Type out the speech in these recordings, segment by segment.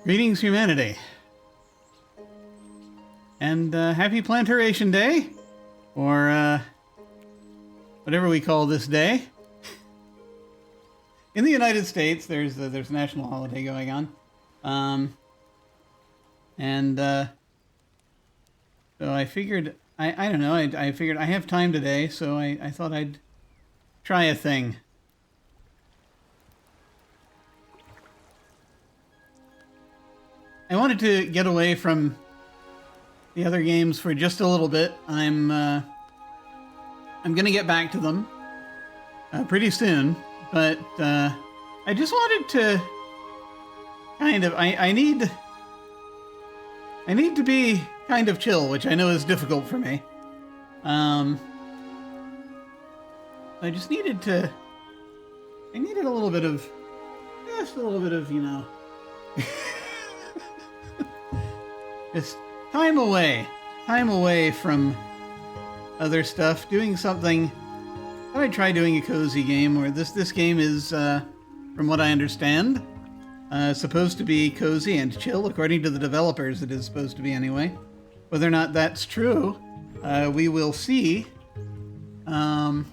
Greetings, humanity. And happy Plantation Day, or whatever we call this day. In the United States, there's a national holiday going on, so I figured I don't know. I figured I have time today, so I thought I'd try a thing. I wanted to get away from the other games for just a little bit. I'm gonna get back to them pretty soon, but I just wanted to kind of I need to be kind of chill, which I know is difficult for me. I just needed to. I needed a little bit of, just a little bit of, you know. Just time away from other stuff, doing something. I thought I'd try doing a cozy game, where this game is, from what I understand, supposed to be cozy and chill. According to the developers, it is supposed to be anyway. Whether or not that's true, we will see. I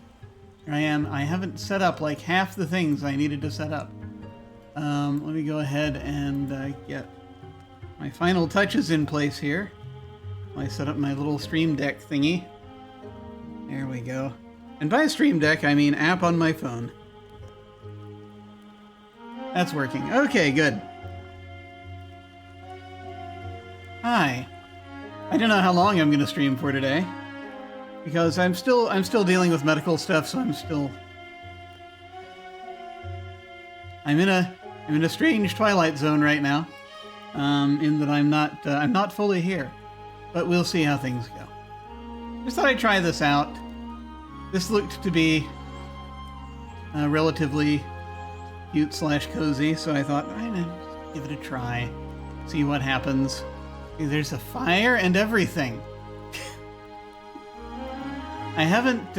haven't set up like half the things I needed to set up. Let me go ahead and get my final touches in place here. I set up my little Stream Deck thingy. There we go. And by Stream Deck, I mean app on my phone. That's working. Okay, good. Hi. I don't know how long I'm going to stream for today, because I'm still dealing with medical stuff, so I'm in a strange twilight zone right now. In that I'm not fully here, but we'll see how things go. Just thought I'd try this out. This looked to be relatively cute / cozy, so I thought I'd give it a try, see what happens. See, there's a fire and everything. I haven't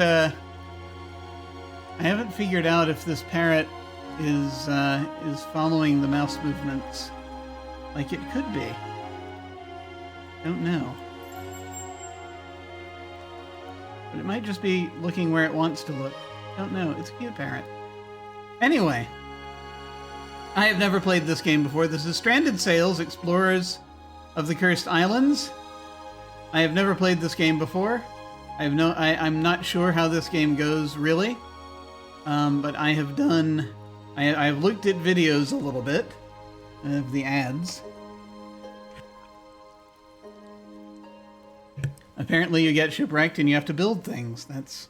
figured out if this parrot is following the mouse movements like it could be. Don't know. But it might just be looking where it wants to look. Don't know. It's a cute parrot. Anyway, I have never played this game before. This is Stranded Sails, Explorers of the Cursed Islands. I have never played this game before. I'm not sure how this game goes, really. But I have done... I've looked at videos a little bit of the ads. Apparently you get shipwrecked and you have to build things. That's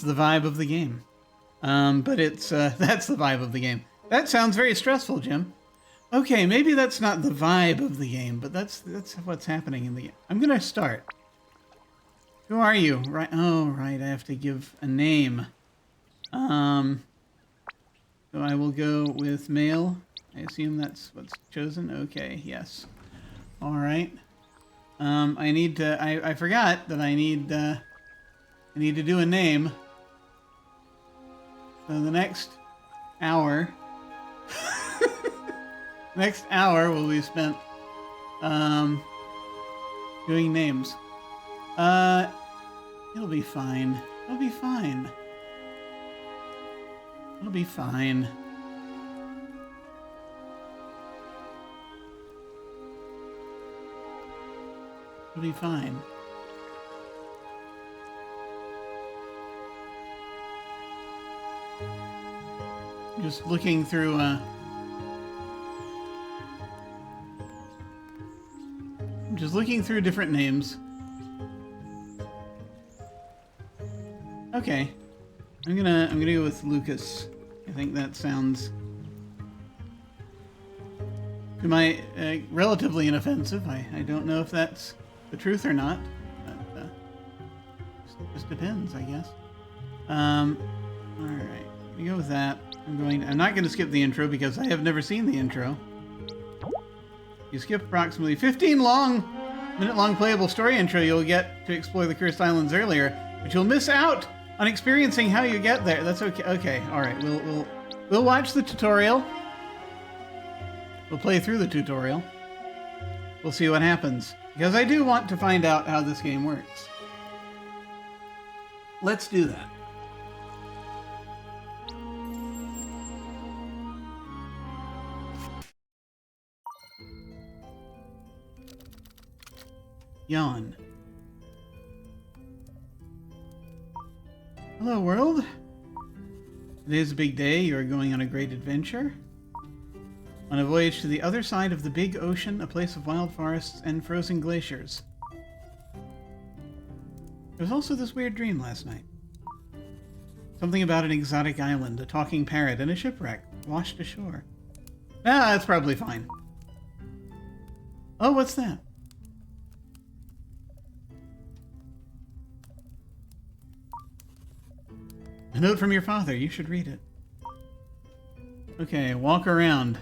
the vibe of the game. But it's that's the vibe of the game. That sounds very stressful, Jim. Okay, maybe that's not the vibe of the game, but that's what's happening in the game. I'm gonna start. Who are you? Right. Oh, right. I have to give a name. So I will go with male. I assume that's what's chosen. Okay, yes. All right. I need to. I forgot that I need to do a name. So the next hour. Next hour will be spent doing names. It'll be fine. It'll be fine. It'll be fine. It'll be fine. Just looking through, just looking through different names. Okay. I'm gonna go with Lucas. I think that sounds to my relatively inoffensive. I don't know if that's the truth or not, but it just depends, I guess. All right, we go with that. I'm not going to skip the intro because I have never seen the intro. You skip approximately 15 minute-long playable story intro, you'll get to explore the Cursed Islands earlier, but you'll miss out on experiencing how you get there. That's okay. Okay, all right. We'll watch the tutorial. We'll play through the tutorial. We'll see what happens. Because I do want to find out how this game works. Let's do that. Yawn. Hello, world. Today's a big day. You are going on a great adventure. On a voyage to the other side of the big ocean, a place of wild forests and frozen glaciers. There was also this weird dream last night. Something about an exotic island, a talking parrot, and a shipwreck washed ashore. Ah, that's probably fine. Oh, what's that? A note from your father. You should read it. Okay, walk around.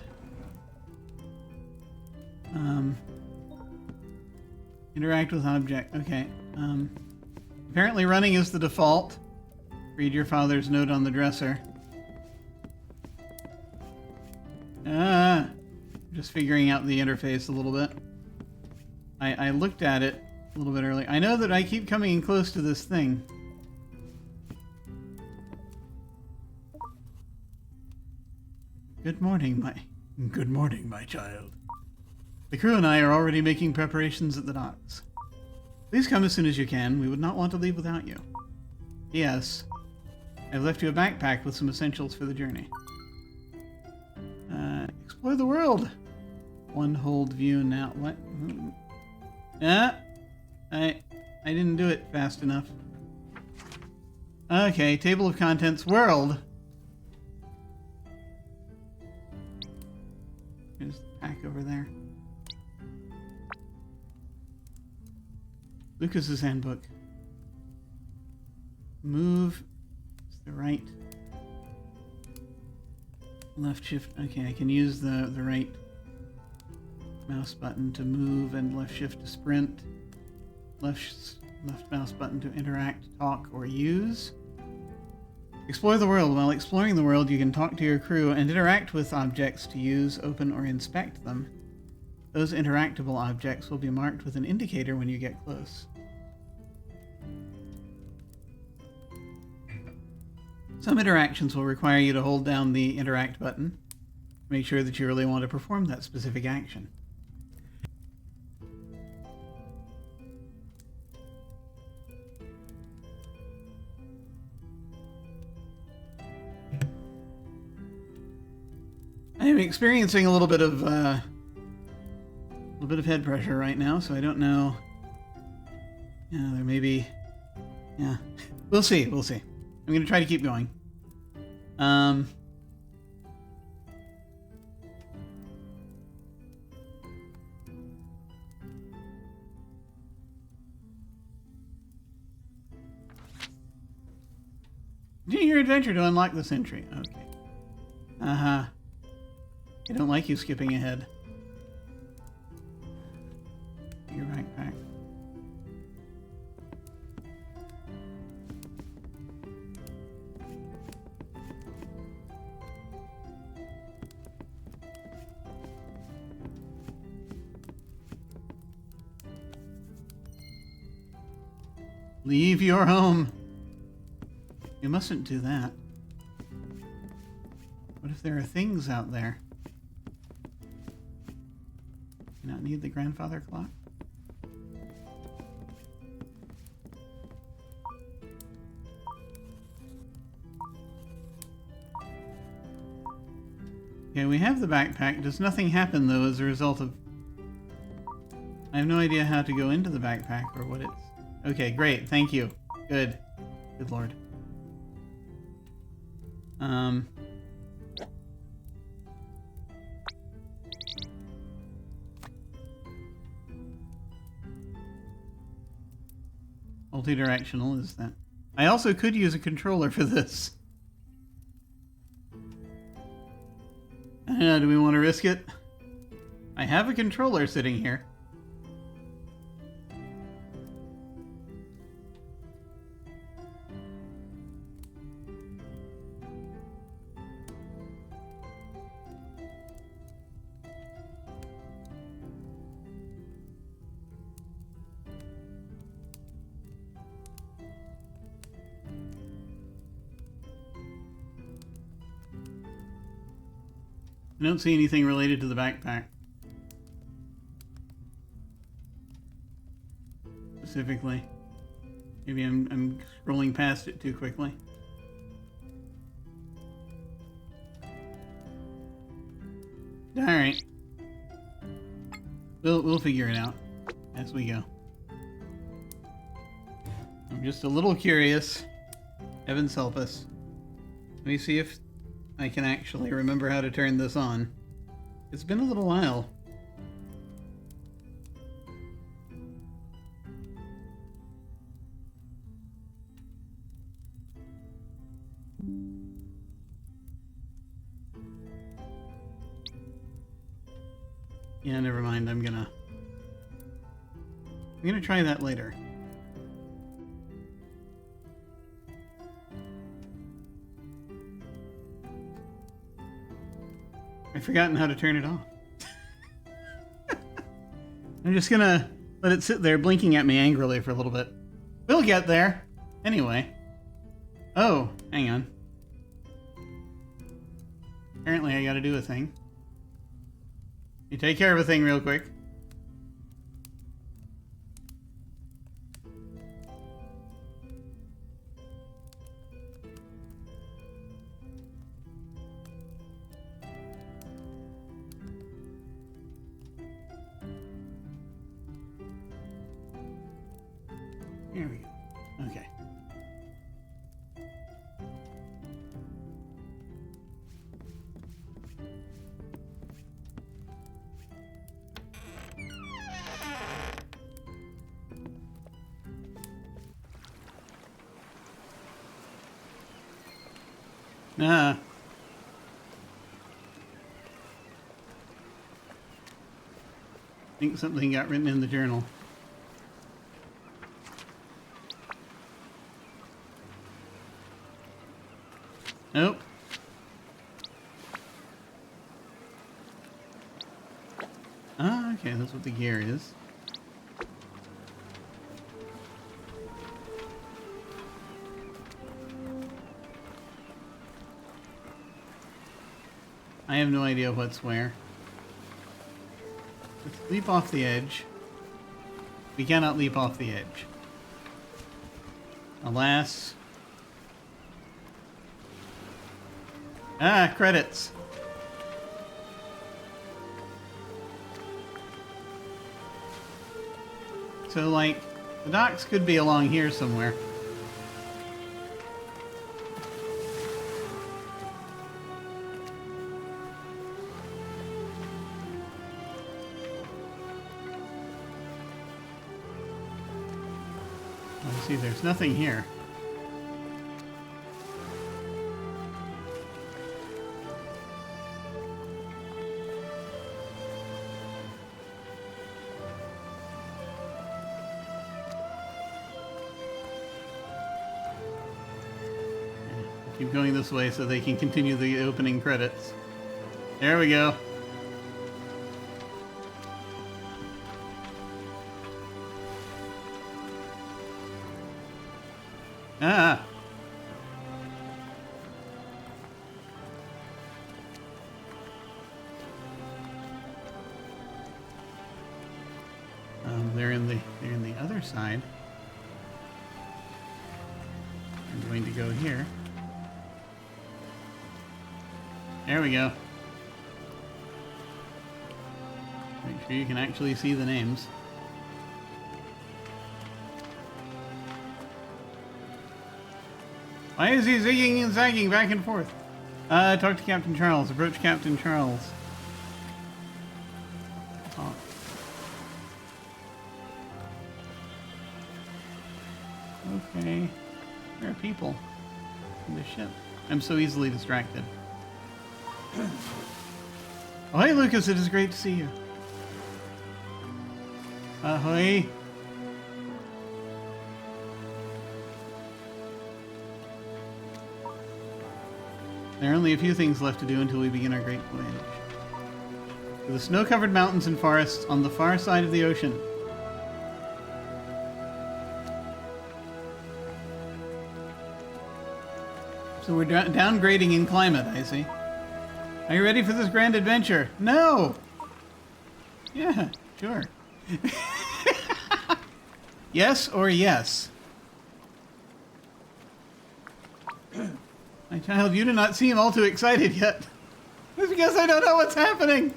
Interact with object. Okay. Apparently running is the default. Read your father's note on the dresser. Just figuring out the interface a little bit. I looked at it a little bit earlier. I know that I keep coming in close to this thing. Good morning, my child. The crew and I are already making preparations at the docks. Please come as soon as you can. We would not want to leave without you. Yes. I've left you a backpack with some essentials for the journey. Explore the world. One hold view now. What? I didn't do it fast enough. Okay, table of contents, world. There's the pack over there. Lucas's handbook. Move to the right. Left shift. Okay, I can use the right mouse button to move and left shift to sprint. Left mouse button to interact, talk, or use. Explore the world. While exploring the world, you can talk to your crew and interact with objects to use, open, or inspect them. Those interactable objects will be marked with an indicator when you get close. Some interactions will require you to hold down the interact button to make sure that you really want to perform that specific action. I am experiencing a little bit of head pressure right now, so I don't know. Yeah, there may be. Yeah, we'll see. We'll see. I'm going to try to keep going. Continue your adventure to unlock this entry. Okay. I don't like you skipping ahead. Your backpack. Leave your home. You mustn't do that. What if there are things out there? You not need the grandfather clock? Okay, we have the backpack. Does nothing happen, though, as a result of... I have no idea how to go into the backpack or what it's... Okay, great. Thank you. Good. Good lord. Multi-directional is that. I also could use a controller for this. I don't know, do we want to risk it? I have a controller sitting here. I don't see anything related to the backpack. Specifically. Maybe I'm scrolling past it too quickly. Alright. We'll figure it out as we go. I'm just a little curious. Heavens help us. Let me see if I can actually remember how to turn this on. It's been a little while. Yeah, never mind. I'm gonna try that later. I've forgotten how to turn it off. I'm just gonna let it sit there blinking at me angrily for a little bit. We'll get there. Anyway. Oh, hang on. Apparently I gotta do a thing. You take care of a thing real quick. Here we go. Okay. I think something got written in the journal. Nope. Ah, okay, that's what the gear is. I have no idea what's where. Let's leap off the edge. We cannot leap off the edge. Alas. Ah, credits. So, like, the docks could be along here somewhere. Let's see, there's nothing here. Keep going this way so they can continue the opening credits. There we go. Ah! They're in the other side. I'm going to go here. There we go. Make sure you can actually see the names. Why is he zigging and zagging back and forth? Talk to Captain Charles. Approach Captain Charles. Oh. Okay. There are people in the ship. I'm so easily distracted. Oh, hey, Lucas. It is great to see you. Ahoy. There are only a few things left to do until we begin our great voyage. To the snow-covered mountains and forests on the far side of the ocean. So we're downgrading in climate, I see. Are you ready for this grand adventure? No! Yeah, sure. Yes or yes? My child, you do not seem all too excited yet. That's because I don't know what's happening.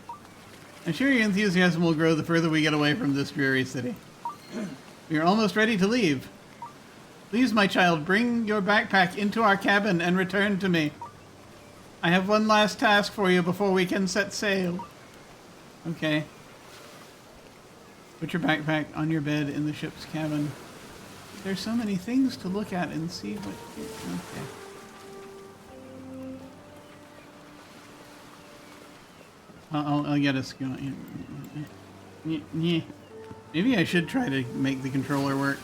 I'm sure your enthusiasm will grow the further we get away from this dreary city. We are almost ready to leave. Please, my child, bring your backpack into our cabin and return to me. I have one last task for you before we can set sail. Okay. Put your backpack on your bed in the ship's cabin. There's so many things to look at and see what... Okay. I'll get us going. Yeah. Maybe I should try to make the controller work.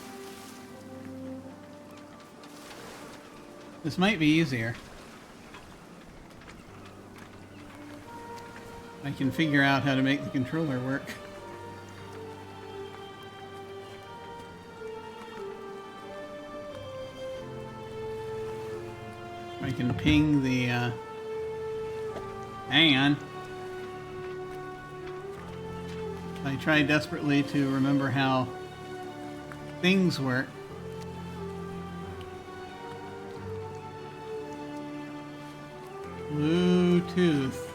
This might be easier. I can figure out how to make the controller work. I can ping the, hang on. I try desperately to remember how things work. Bluetooth.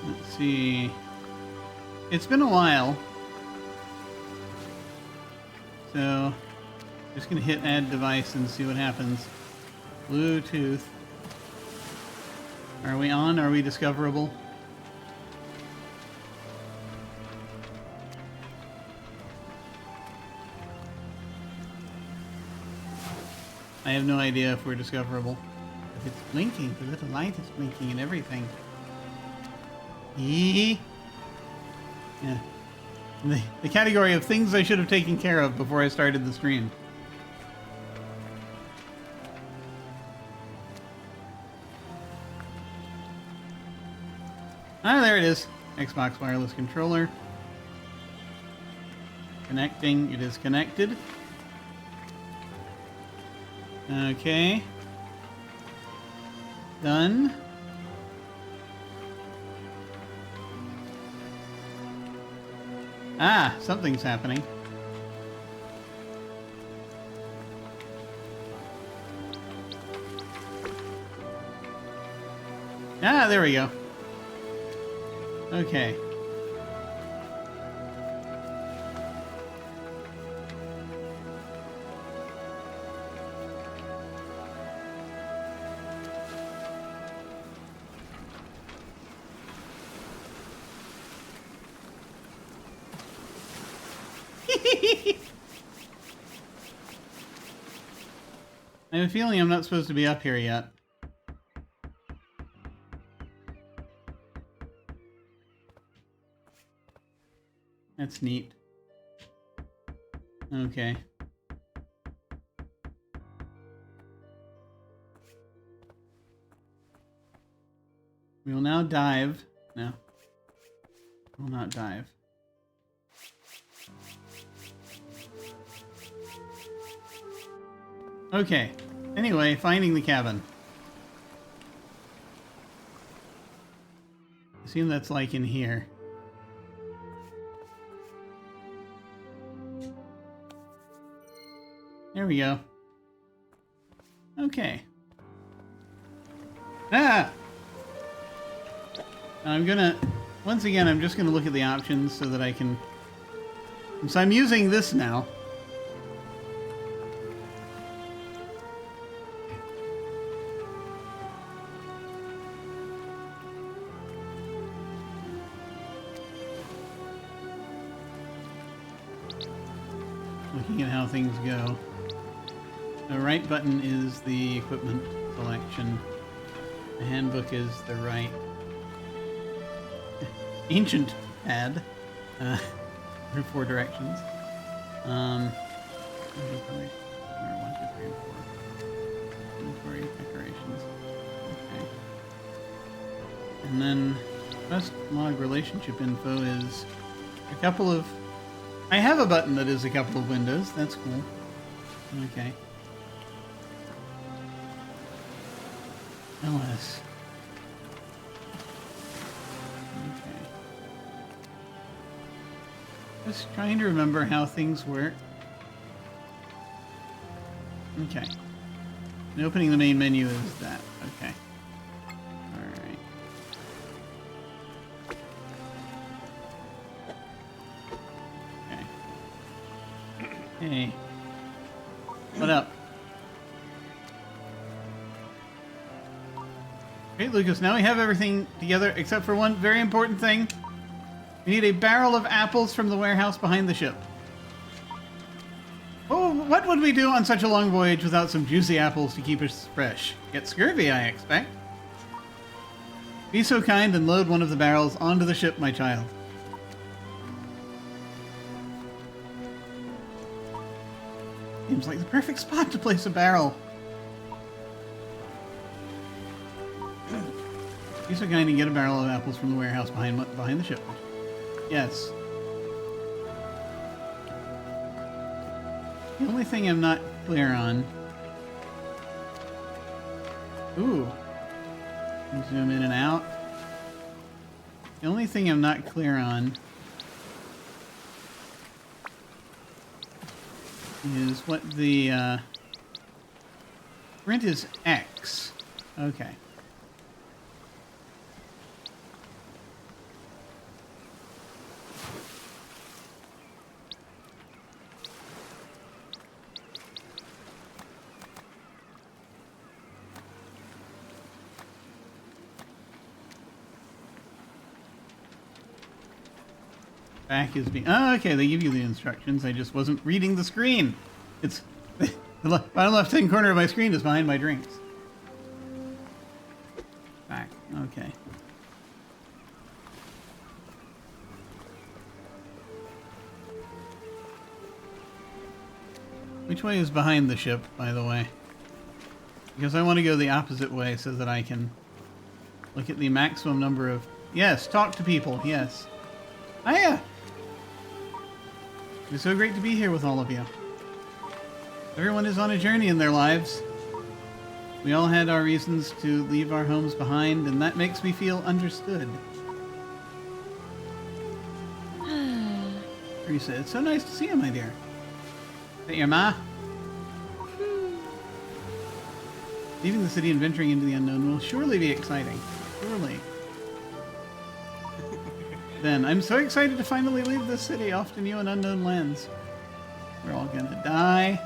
Let's see. It's been a while. So, just gonna hit add device and see what happens. Bluetooth. Are we on? Are we discoverable? I have no idea if we're discoverable. If it's blinking, the little light is blinking and everything. Yeah. The category of things I should have taken care of before I started the stream. Ah, there it is. Xbox wireless controller. Connecting. It is connected. Okay. Done. Ah, something's happening. Ah, there we go. Okay. I have a feeling I'm not supposed to be up here yet. That's neat. Okay. We will now dive. No. We'll not dive. Okay. Anyway, finding the cabin. I assume that's like in here. There we go. Okay. Ah! I'm gonna... Once again, I'm just gonna look at the options so that I can... So I'm using this now. Looking at how things go. The right button is the equipment selection. The handbook is the right. Ancient pad. There are 4 directions. 1, 2, 3, and 4. And then best log relationship info is a couple of... I have a button that is a couple of windows. That's cool. Okay. LS. Okay. Just trying to remember how things work. Okay. And opening the main menu is that. Okay. Alright. Okay. Hey. What up? Great, Lucas. Now we have everything together except for one very important thing. We need a barrel of apples from the warehouse behind the ship. Oh, what would we do on such a long voyage without some juicy apples to keep us fresh? Get scurvy, I expect. Be so kind and load one of the barrels onto the ship, my child. Seems like the perfect spot to place a barrel. Be so kind and get a barrel of apples from the warehouse behind the ship. Yes. The only thing I'm not clear on... Ooh. Zoom in and out. The only thing I'm not clear on is what the print is X. Okay. Back is being... Oh, okay, they give you the instructions. I just wasn't reading the screen. It's... The bottom left-hand corner of my screen is behind my drinks. Back. Okay. Which way is behind the ship, by the way? Because I want to go the opposite way so that I can look at the maximum number of... Yes, talk to people, yes. Hiya! It's so great to be here with all of you. Everyone is on a journey in their lives. We all had our reasons to leave our homes behind, and that makes me feel understood. Teresa, it's so nice to see you, my dear. Is that your ma? Leaving the city and venturing into the unknown will surely be exciting. Surely. Then, I'm so excited to finally leave this city off to new and unknown lands. We're all gonna die.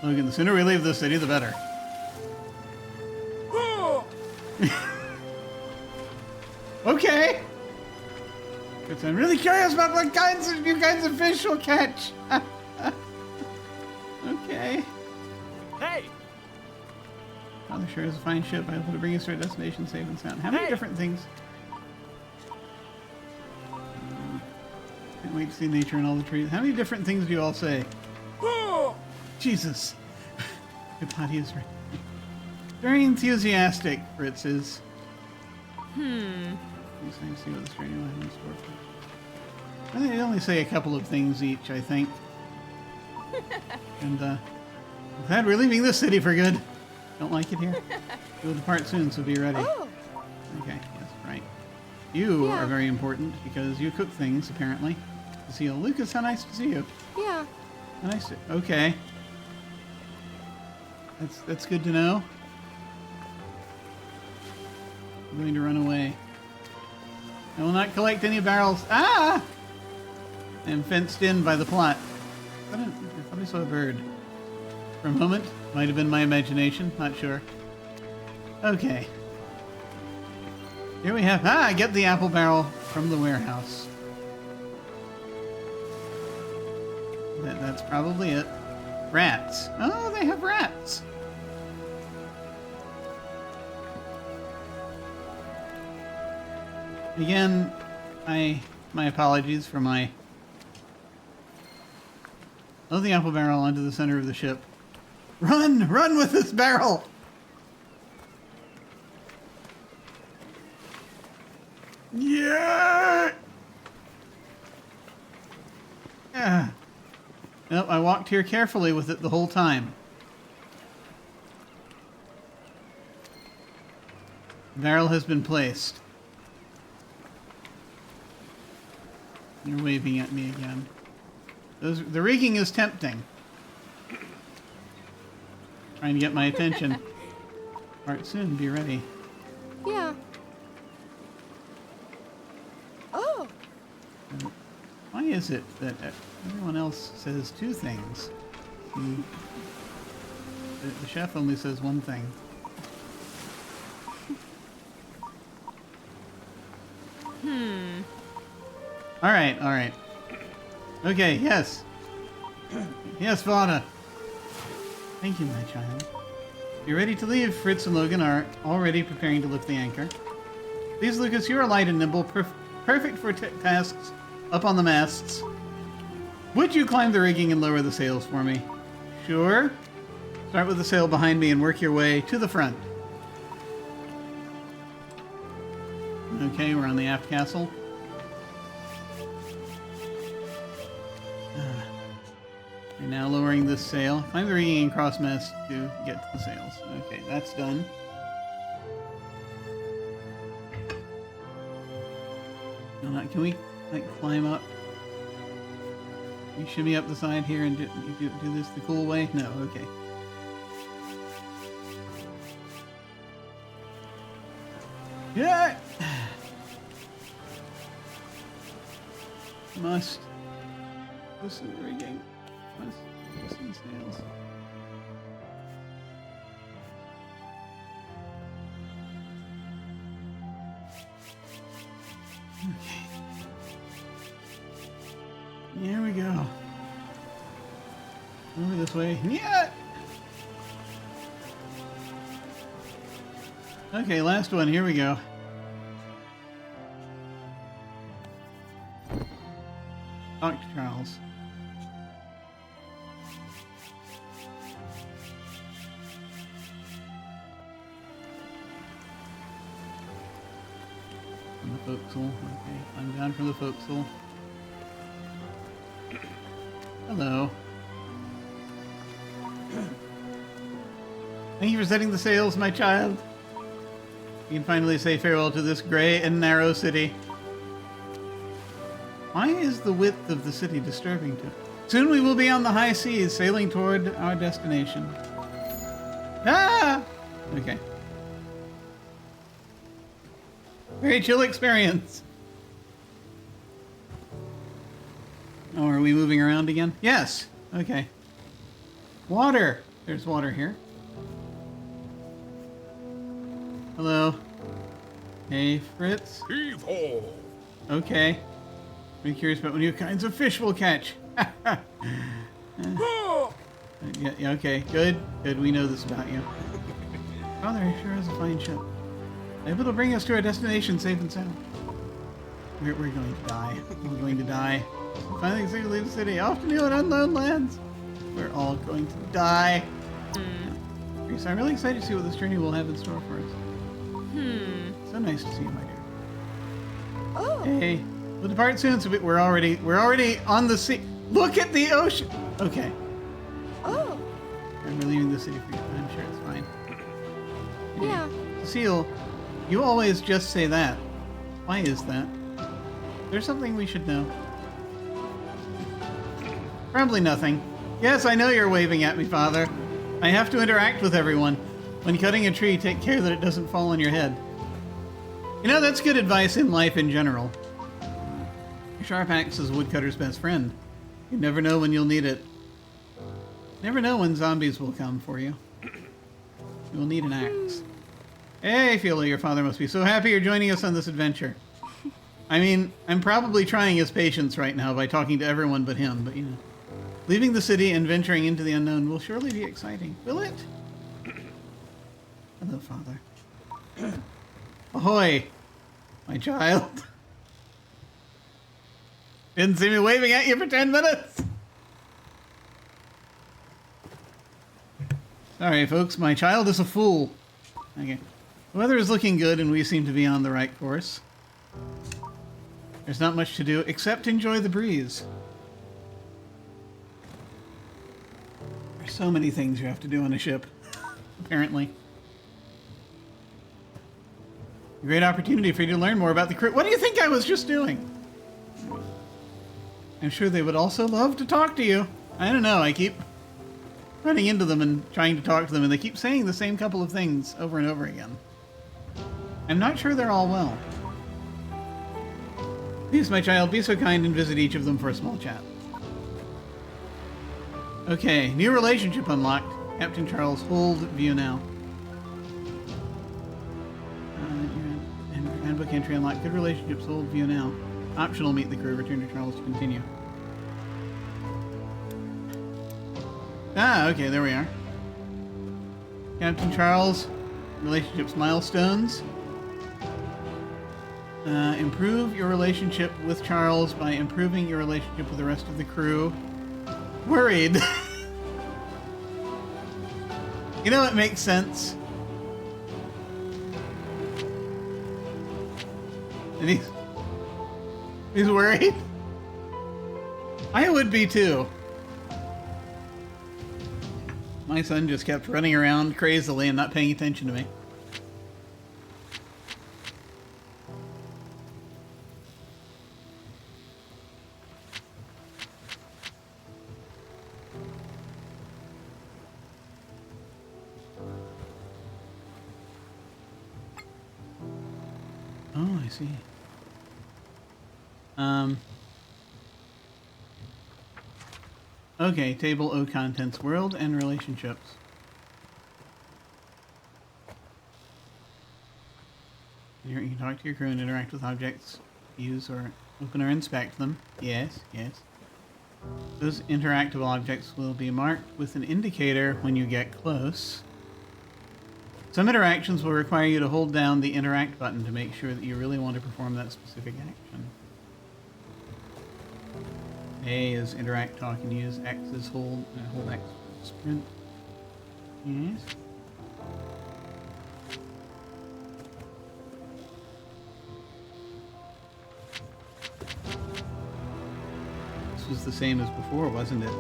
Logan, the sooner we leave this city, the better. Okay. I'm really curious about what new kinds of fish we'll catch. Okay. Hey! Father sure is a fine ship. I hope it'll bring us to our destination safe and sound. How many different things? Can't wait to see nature and all the trees. How many different things do you all say? Jesus. Your body is right. Very enthusiastic, Fritz is. See what this journey will have in store for. They only say a couple of things each, I think. And, with that, we're leaving this city for good. Don't like it here? We'll depart soon, so be ready. Oh. Okay, yes, right. You are very important because you cook things, apparently. See you. Lucas, how nice to see you. Yeah. How nice to... Okay. That's good to know. I'm going to run away. I will not collect any barrels. Ah! I am fenced in by the plot. I thought I saw a bird. For a moment, might have been my imagination, not sure. Okay. Here we have... Ah, get the apple barrel from the warehouse. That's probably it. Rats. Oh, they have rats. Again, my apologies for my... Load the apple barrel onto the center of the ship. Run! Run with this barrel! Yeah. Yeah. Nope, I walked here carefully with it the whole time. The barrel has been placed. You're waving at me again. The rigging is tempting. Trying to get my attention. Alright, soon, be ready. Yeah. Oh. Why is it that everyone else says two things? The chef only says one thing. Alright, alright. Okay, yes. Yes, Vana. Thank you, my child. You're ready to leave. Fritz and Logan are already preparing to lift the anchor. Please, Lucas, you are light and nimble, perfect for tasks up on the masts. Would you climb the rigging and lower the sails for me? Sure. Start with the sail behind me and work your way to the front. Okay, we're on the aft castle. We're now lowering this sail. Climb the rigging and cross mast to get to the sails. Okay, that's done. Can we climb up? Can you shimmy up the side here and do this the cool way? No, okay. Yeah. Must loosen the rigging. Must loosen sails. Okay. Here we go. Over this way. Yeah. Okay, last one. Here we go. Talk to Charles. From the forecastle. Okay, I'm down from the forecastle. Hello. Thank you for setting the sails, my child. You can finally say farewell to this gray and narrow city. Why is the width of the city disturbing to? Soon we will be on the high seas, sailing toward our destination. Ah! Okay. Very chill experience. Oh, are we moving around again? Yes. Okay. Water. There's water here. Hello. Hey, Fritz. Heave-ho! Okay. I'm curious about what new kinds of fish we'll catch. Yeah, okay. Good. Good. We know this about you. Father sure has a fine ship. Able to bring us to our destination safe and sound. We're going to die. We're going to die. Finally expect to leave the city. Off to new and unknown lands. We're all going to die. So I'm really excited to see what this journey will have in store for us. So nice to see you, my dear. Oh. Hey, we'll depart soon. So we're already on the sea. Look at the ocean. Okay. Oh. And we're leaving the city for you. I'm sure it's fine. Yeah. Cecile, you always just say that. Why is that? There's something we should know. Probably nothing. Yes, I know you're waving at me, Father. I have to interact with everyone. When cutting a tree, take care that it doesn't fall on your head. You know, that's good advice in life in general. A sharp axe is a woodcutter's best friend. You never know when you'll need it. Never know when zombies will come for you. You will need an axe. Hey, Philo, your father must be so happy you're joining us on this adventure. I mean, I'm probably trying his patience right now by talking to everyone but him, but you know. Leaving the city and venturing into the unknown will surely be exciting. Will it? Hello, Father. Ahoy, my child. Didn't see me waving at you for 10 minutes. Sorry, folks. My child is a fool. Okay. The weather is looking good, and we seem to be on the right course. There's not much to do except enjoy the breeze. There's so many things you have to do on a ship, apparently. A great opportunity for you to learn more about the crew. What do you think I was just doing? I'm sure they would also love to talk to you. I don't know, I keep running into them and trying to talk to them, and they keep saying the same couple of things over and over again. I'm not sure they're all well. Please, my child, be so kind and visit each of them for a small chat. Okay, new relationship unlocked. Captain Charles, hold view now. Handbook entry unlocked. Good relationships, hold view now. Optional, meet the crew. Return to Charles to continue. Ah, okay, there we are. Captain Charles, relationships milestones. Improve your relationship with Charles by improving your relationship with the rest of the crew. Worried. You know, it makes sense. And he's worried. I would be too. My son just kept running around crazily and not paying attention to me. Oh, I see. Okay, table O contents, world and relationships. Here you can talk to your crew and interact with objects, use or open or inspect them. Yes, yes. Those interactive objects will be marked with an indicator when you get close. Some interactions will require you to hold down the interact button to make sure that you really want to perform that specific action. A is interact, talk, and use. X is hold X for sprint. Yes. This was the same as before, wasn't it?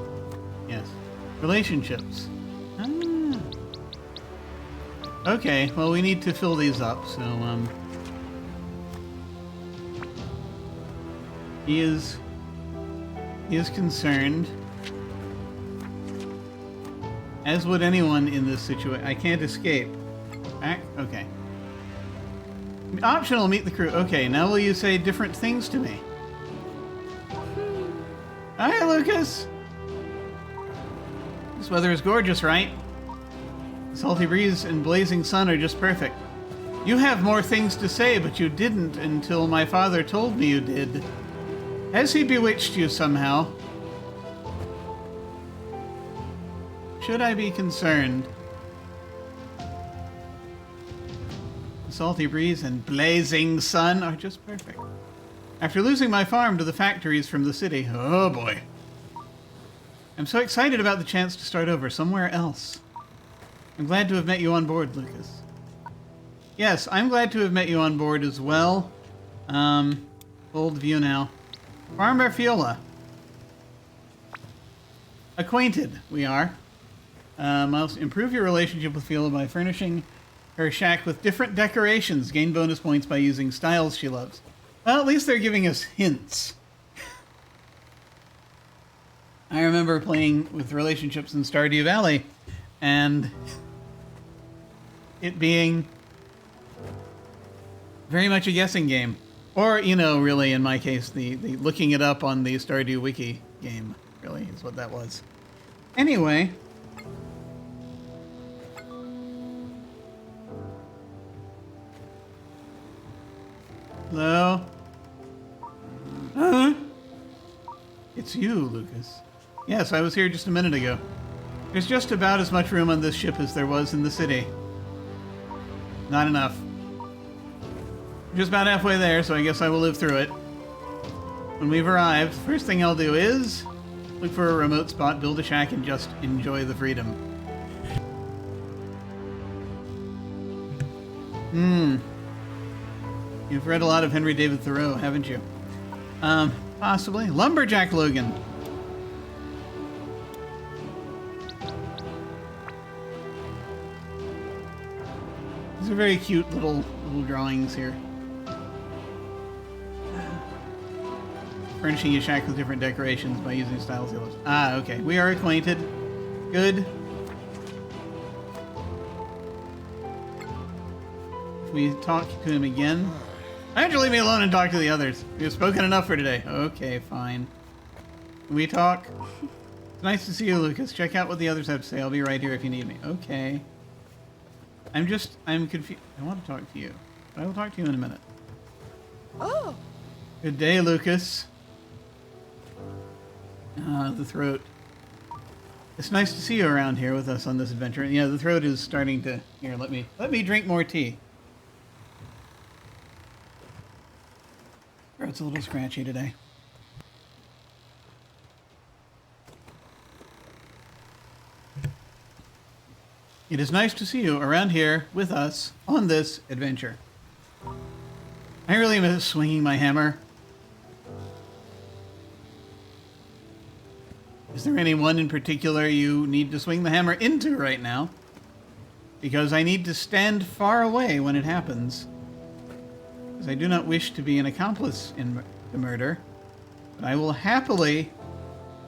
Yes. Relationships. Ah. Okay, well, we need to fill these up, so, He is concerned, as would anyone in this situation. I can't escape. Back? Okay. Optional, meet the crew. Okay, now will you say different things to me? Hi, Lucas! This weather is gorgeous, right? The salty breeze and blazing sun are just perfect. You have more things to say, but you didn't until my father told me you did. Has he bewitched you somehow? Should I be concerned? The salty breeze and blazing sun are just perfect. After losing my farm to the factories from the city, oh boy. I'm so excited about the chance to start over somewhere else. I'm glad to have met you on board, Lucas. Yes, I'm glad to have met you on board as well. Hold view now. Farmer Fiola. Acquainted, we are. I'll improve your relationship with Fiola by furnishing her shack with different decorations. Gain bonus points by using styles she loves. Well, at least they're giving us hints. I remember playing with relationships in Stardew Valley, and it being very much a guessing game. Or, you know, really, in my case, the looking it up on the Stardew Wiki game, really, is what that was. Anyway. Hello? Huh? It's you, Lucas. Yes, I was here just a minute ago. There's just about as much room on this ship as there was in the city. Not enough. Just about halfway there, so I guess I will live through it. When we've arrived, the first thing I'll do is look for a remote spot, build a shack, and just enjoy the freedom. You've read a lot of Henry David Thoreau, haven't you? Possibly. Lumberjack Logan. These are very cute little drawings here. Furnishing your shack with different decorations by using styles. Ah, okay. We are acquainted. Good. If we talk to him again. Why don't you leave me alone and talk to the others? We've spoken enough for today. Okay, fine. Can we talk? It's nice to see you, Lucas. Check out what the others have to say. I'll be right here if you need me. Okay. I'm confused. I want to talk to you. But I will talk to you in a minute. Oh. Good day, Lucas. The throat. It's nice to see you around here with us on this adventure. Yeah, the throat is starting to... Here, let me drink more tea. Throat's a little scratchy today. It is nice to see you around here with us on this adventure. I really miss swinging my hammer. Is there anyone in particular you need to swing the hammer into right now? Because I need to stand far away when it happens. Because I do not wish to be an accomplice in the murder. But I will happily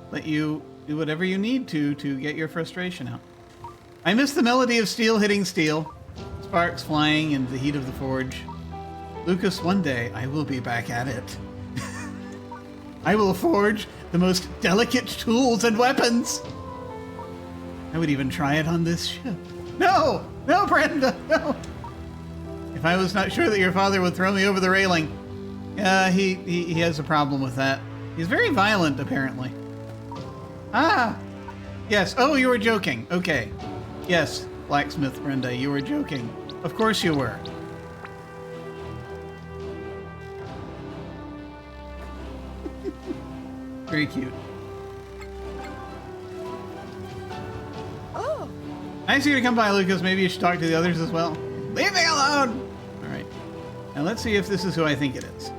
let you do whatever you need to get your frustration out. I miss the melody of steel hitting steel, sparks flying in the heat of the forge. Lucas, one day I will be back at it. I will forge the most delicate tools and weapons. I would even try it on this ship. No! No, Brenda! No! If I was not sure that your father would throw me over the railing. He has a problem with that. He's very violent, apparently. Ah! Yes. Oh, you were joking. Okay. Yes, Blacksmith Brenda, you were joking. Of course you were. Very cute. Oh. Nice of you to come by, Lucas. Maybe you should talk to the others as well. Leave me alone! All right. Now let's see if this is who I think it is.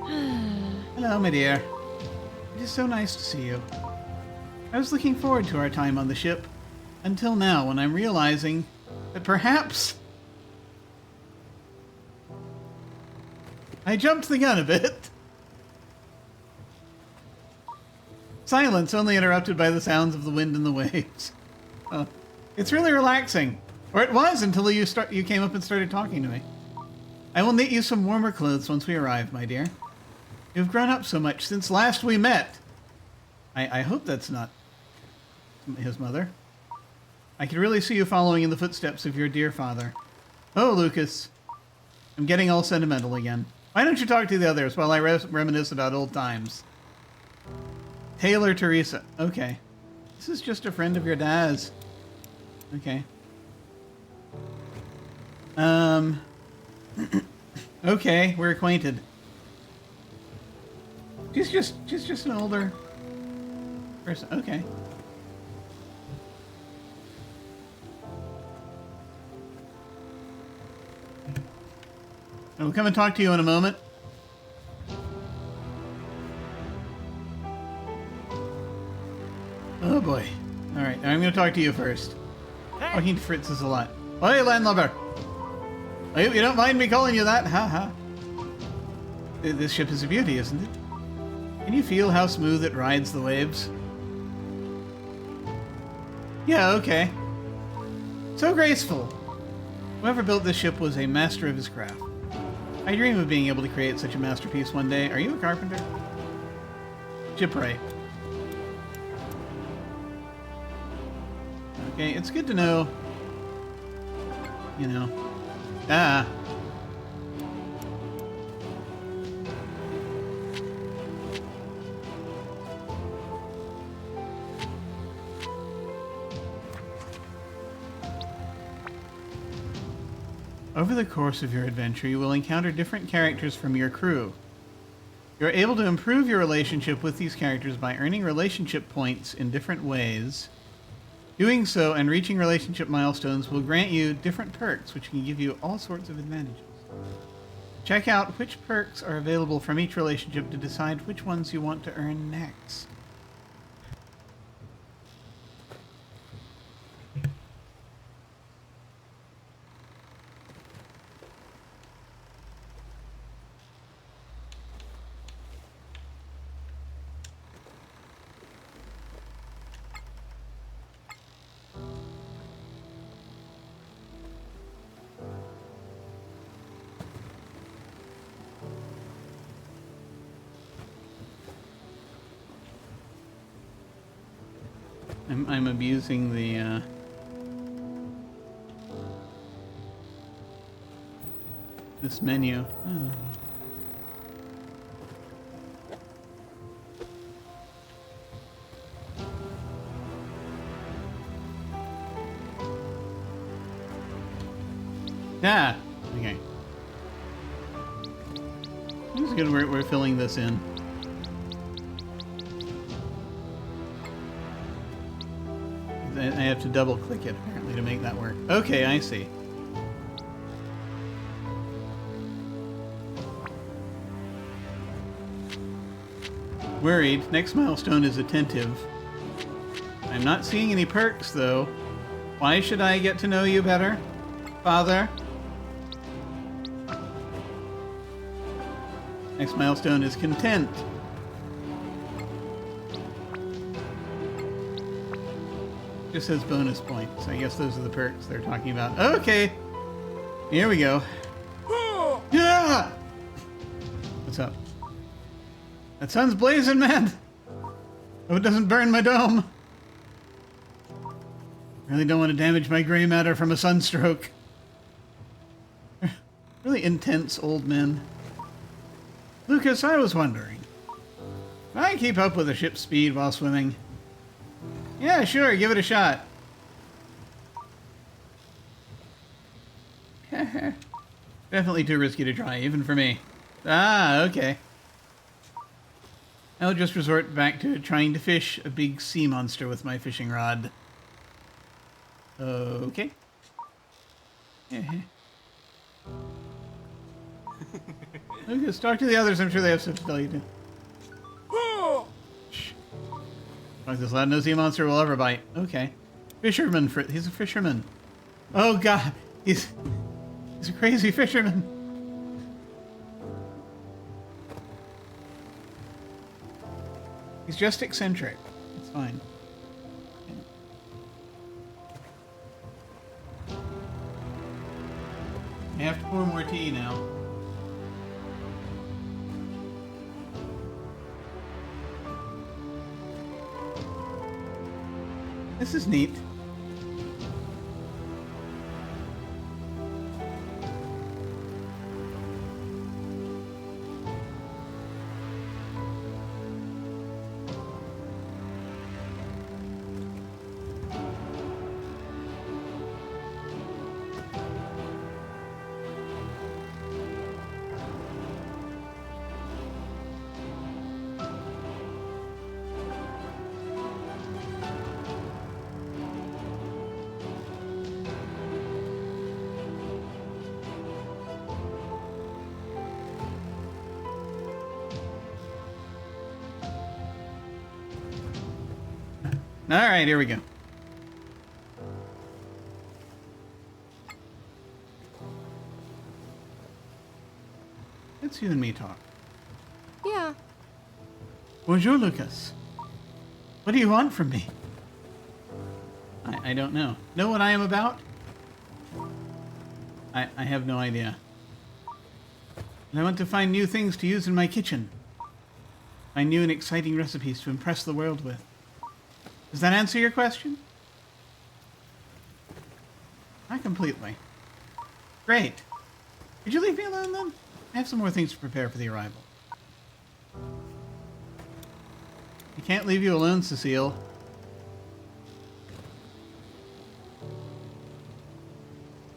Hello, my dear. It is so nice to see you. I was looking forward to our time on the ship. Until now, when I'm realizing that perhaps I jumped the gun a bit. Silence, only interrupted by the sounds of the wind and the waves. It's really relaxing. Or it was until you came up and started talking to me. I will knit you some warmer clothes once we arrive, my dear. You've grown up so much since last we met. I hope that's not his mother. I can really see you following in the footsteps of your dear father. Oh, Lucas. I'm getting all sentimental again. Why don't you talk to the others while I reminisce about old times? Taylor Teresa. Okay. This is just a friend of your dad's. Okay. Okay, we're acquainted. She's just an older person. Okay. I'll come and talk to you in a moment. Oh boy. Alright, I'm going to talk to you first. Talking to Fritz is a lot. Hey, landlubber! I hope you don't mind me calling you that. Ha ha. This ship is a beauty, isn't it? Can you feel how smooth it rides the waves? Yeah, okay. So graceful. Whoever built this ship was a master of his craft. I dream of being able to create such a masterpiece one day. Are you a carpenter? Shipwright. Okay, it's good to know. You know. Ah. Over the course of your adventure, you will encounter different characters from your crew. You're able to improve your relationship with these characters by earning relationship points in different ways. Doing so and reaching relationship milestones will grant you different perks, which can give you all sorts of advantages. Check out which perks are available from each relationship to decide which ones you want to earn next. I'm abusing the this menu. Oh. Yeah. Okay. It's good. We're filling this in. I have to double click it apparently to make that work. Okay, I see. Worried. Next milestone is attentive. I'm not seeing any perks though. Why should I get to know you better, Father? Next milestone is content. Just says bonus points. I guess those are the perks they're talking about. Okay. Here we go. Yeah! What's up? That sun's blazing, man. Oh, it doesn't burn my dome. Really don't want to damage my gray matter from a sunstroke. Really intense old men. Lucas, I was wondering. Can I keep up with the ship's speed while swimming? Yeah, sure, give it a shot. Definitely too risky to try, even for me. Ah, okay. I'll just resort back to trying to fish a big sea monster with my fishing rod. Okay. Lucas, talk to the others. I'm sure they have stuff to tell you too. Shh. Like this loud, no sea monster will ever bite. Okay. Fisherman. He's a fisherman. Oh god. He's a crazy fisherman. He's just eccentric. It's fine. I have to pour more tea now. This is neat. All right, here we go. Let's you and me talk. Yeah. Bonjour, Lucas. What do you want from me? I don't know. Know what I am about? I have no idea. And I want to find new things to use in my kitchen. Find new and exciting recipes to impress the world with. Does that answer your question? Not completely. Great. Could you leave me alone then? I have some more things to prepare for the arrival. I can't leave you alone, Cecile.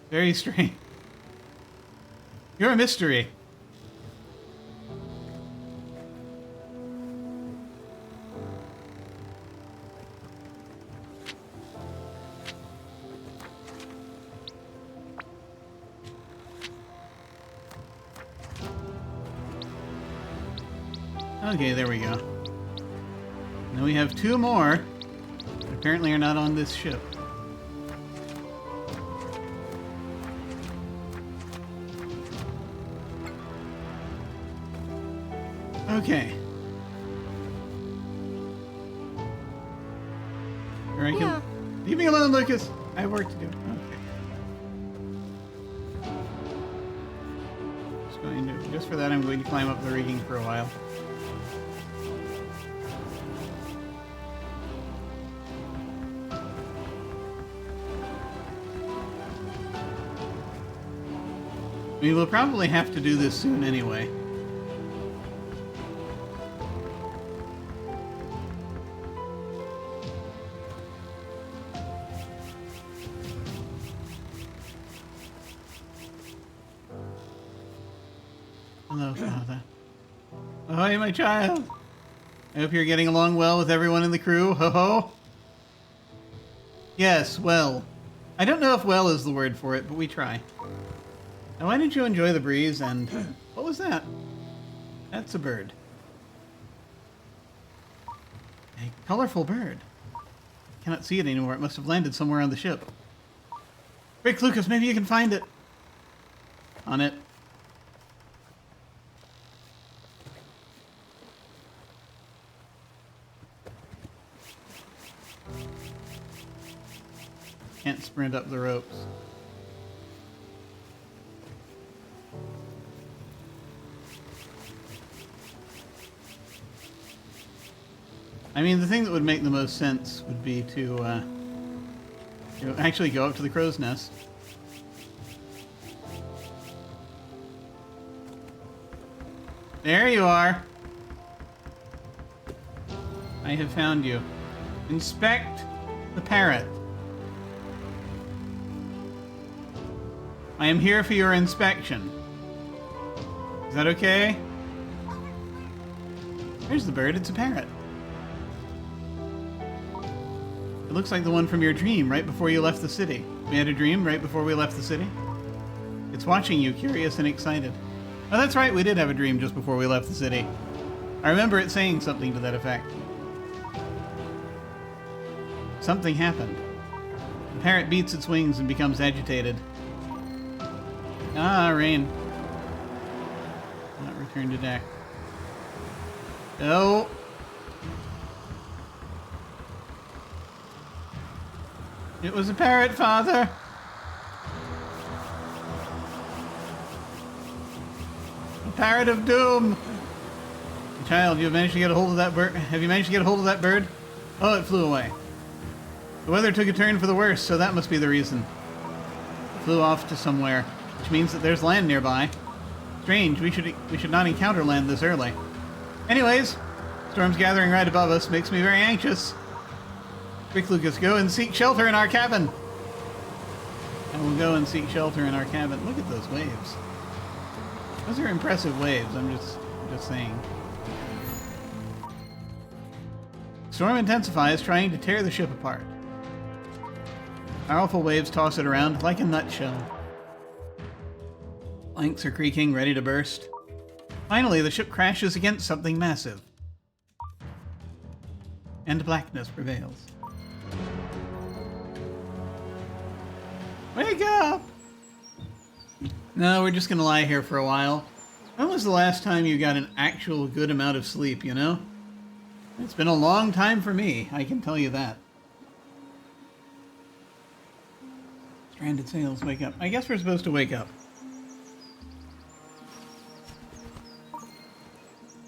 Very strange. You're a mystery. Okay, there we go. Now we have 2 more that apparently are not on this ship. Okay. Here I Yeah. can... Leave me alone, Lucas! I have work to do. Okay. Just for that, I'm going to climb up the rigging for a while. We will probably have to do this soon anyway. Hello, Father. Ahoy, my child. I hope you're getting along well with everyone in the crew. Ho-ho. Yes, well. I don't know if well is the word for it, but we try. Now, why didn't you enjoy the breeze and... What was that? That's a bird. A colorful bird. I cannot see it anymore. It must have landed somewhere on the ship. Quick, Lucas, maybe you can find it. On it. Can't sprint up the ropes. I mean, the thing that would make the most sense would be to actually go up to the crow's nest. There you are. I have found you. Inspect the parrot. I am here for your inspection. Is that okay? There's the bird. It's a parrot. It looks like the one from your dream right before you left the city. We had a dream right before we left the city. It's watching you, curious and excited. Oh, that's right. We did have a dream just before we left the city. I remember it saying something to that effect. Something happened. The parrot beats its wings and becomes agitated. Ah, rain. Not return to deck. Oh. It was a parrot, Father. A parrot of doom. Child, you have managed to get a hold of that bird. Have you managed to get a hold of that bird? Oh, it flew away. The weather took a turn for the worse, so that must be the reason. It flew off to somewhere, which means that there's land nearby. Strange, we should not encounter land this early. Anyways, storm's gathering right above us, makes me very anxious. Quick, Lucas, go and seek shelter in our cabin. I will go and seek shelter in our cabin. Look at those waves. Those are impressive waves, I'm just saying. Storm intensifies, trying to tear the ship apart. Powerful waves toss it around like a nutshell. Planks are creaking, ready to burst. Finally, the ship crashes against something massive. And blackness prevails. Wake up! No, we're just gonna lie here for a while. When was the last time you got an actual good amount of sleep, you know? It's been a long time for me, I can tell you that. Stranded sails, wake up. I guess we're supposed to wake up.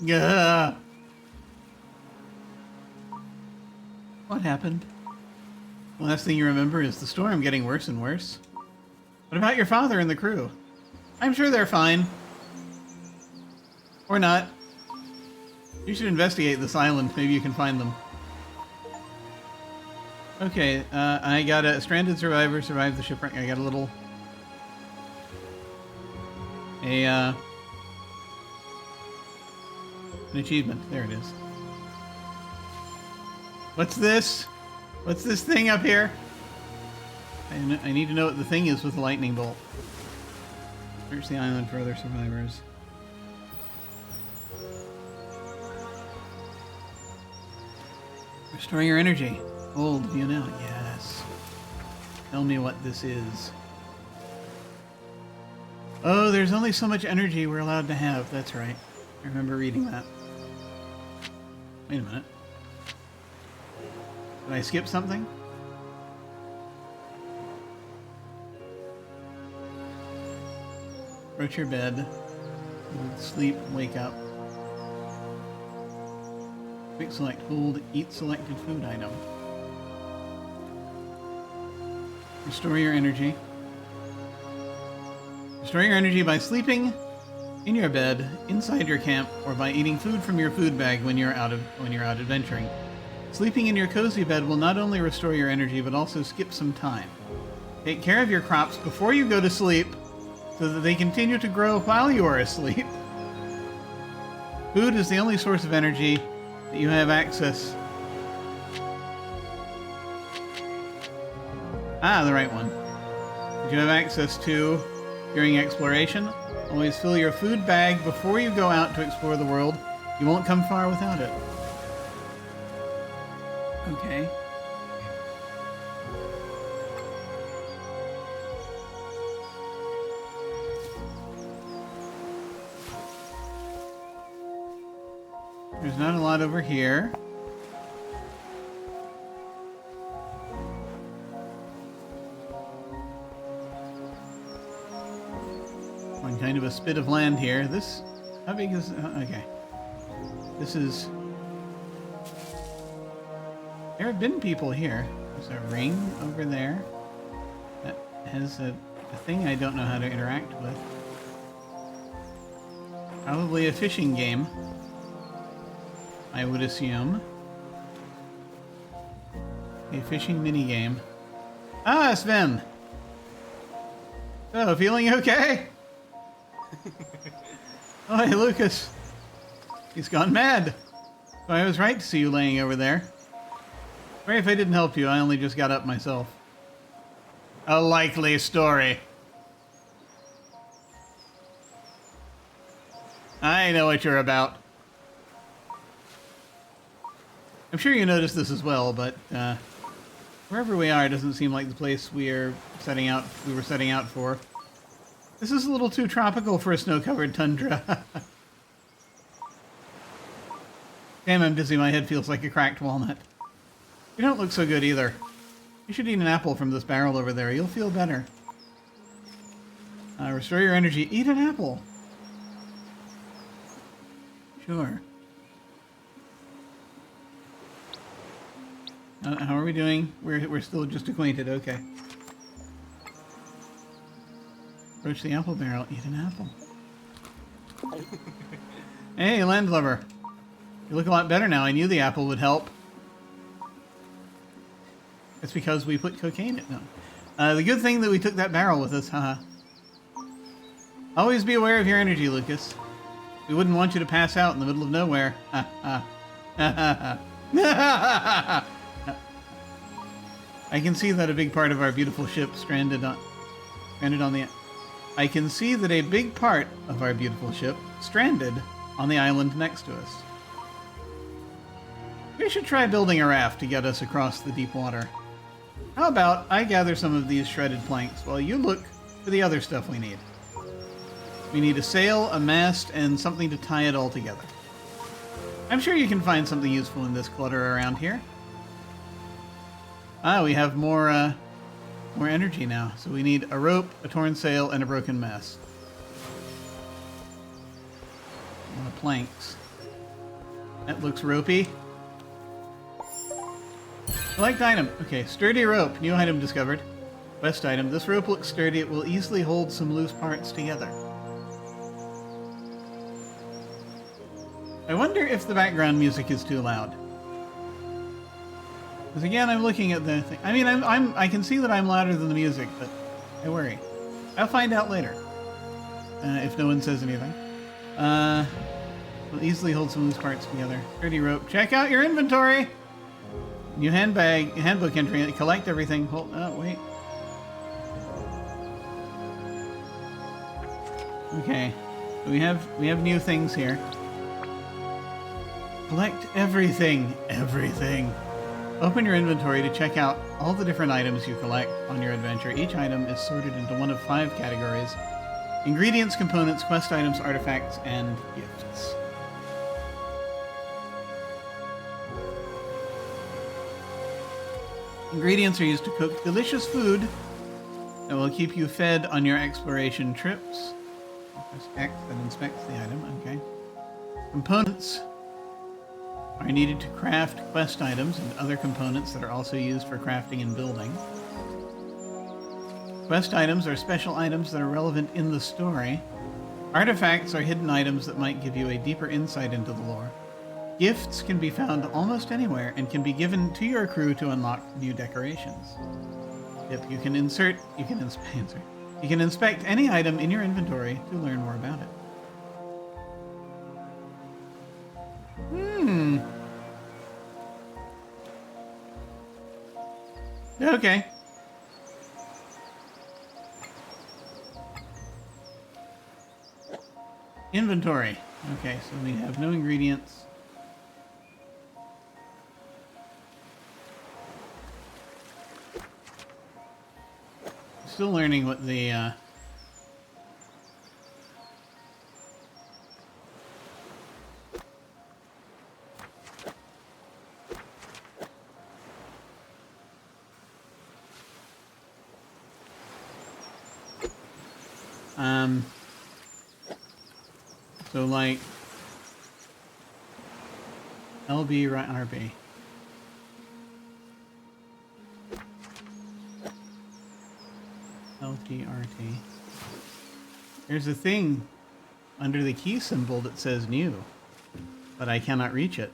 Gah! What happened? The last thing you remember is the storm getting worse and worse. What about your father and the crew? I'm sure they're fine. Or not. You should investigate this island. Maybe you can find them. Okay, I got a stranded survivor survived the shipwreck. I got a little... an achievement. There it is. What's this? What's this thing up here? I need to know what the thing is with the lightning bolt. Search the island for other survivors. Restore your energy. Hold, view now. Yes. Tell me what this is. Oh, there's only so much energy we're allowed to have. That's right. I remember reading that. Wait a minute. Did I skip something? Approach your bed. Sleep, wake up. Quick select, hold, eat selected food item. Restore your energy. Restore your energy by sleeping in your bed, inside your camp, or by eating food from your food bag when you're out adventuring. Sleeping in your cozy bed will not only restore your energy, but also skip some time. Take care of your crops before you go to sleep, so that they continue to grow while you are asleep. Food is the only source of energy that you have access. Ah, the right one. That you have access to during exploration. Always fill your food bag before you go out to explore the world. You won't come far without it. Okay. There's not a lot over here. On kind of a spit of land here. This, how big is, okay. This is, there have been people here. There's a ring over there that has a thing I don't know how to interact with. Probably a fishing game, I would assume. A fishing mini game. Ah, Sven! So, feeling okay? Oh, hey, Lucas. He's gone mad. So I was right to see you laying over there. Sorry if I didn't help you, I only just got up myself. A likely story. I know what you're about. I'm sure you noticed this as well, but wherever we are doesn't seem like the place we were setting out for. This is a little too tropical for a snow-covered tundra. Damn, I'm dizzy. My head feels like a cracked walnut. You don't look so good either. You should eat an apple from this barrel over there. You'll feel better. Restore your energy. Eat an apple. Sure. How are we doing? We're still just acquainted. Okay. Approach the apple barrel. Eat an apple. Hey, landlubber. You look a lot better now. I knew the apple would help. That's because we put cocaine in them. The good thing that we took that barrel with us, haha. Always be aware of your energy, Lucas. We wouldn't want you to pass out in the middle of nowhere. Ha ha. Ha ha. I can see that a big part of our beautiful ship stranded on the... I can see that a big part of our beautiful ship stranded on the island next to us. We should try building a raft to get us across the deep water. How about I gather some of these shredded planks while you look for the other stuff we need. We need a sail, a mast, and something to tie it all together. I'm sure you can find something useful in this clutter around here. Ah, we have more energy now. So we need a rope, a torn sail, and a broken mast. A lot of planks. That looks ropey. Select item. Okay, sturdy rope. New item discovered. Quest item. This rope looks sturdy. It will easily hold some loose parts together. I wonder if the background music is too loud. Because again, I'm looking at the thing. I mean, I can see that I'm louder than the music, but I worry. I'll find out later. If no one says anything. Will easily hold some loose parts together. Sturdy rope. Check out your inventory! New handbook entry. Collect everything. Hold. Oh, wait. Okay. So we have new things here. Collect everything. Everything. Open your inventory to check out all the different items you collect on your adventure. Each item is sorted into one of 5 categories: ingredients, components, quest items, artifacts, and gifts. Ingredients are used to cook delicious food that will keep you fed on your exploration trips. Press X that inspects the item. Okay. Components are needed to craft quest items and other components that are also used for crafting and building. Quest items are special items that are relevant in the story. Artifacts are hidden items that might give you a deeper insight into the lore. Gifts can be found almost anywhere and can be given to your crew to unlock new decorations. Yep, you can inspect any item in your inventory to learn more about it. Okay. Inventory. Okay, so we have no ingredients. Still learning what the so like LB right RB. LTRT. There's a thing under the key symbol that says new, but I cannot reach it.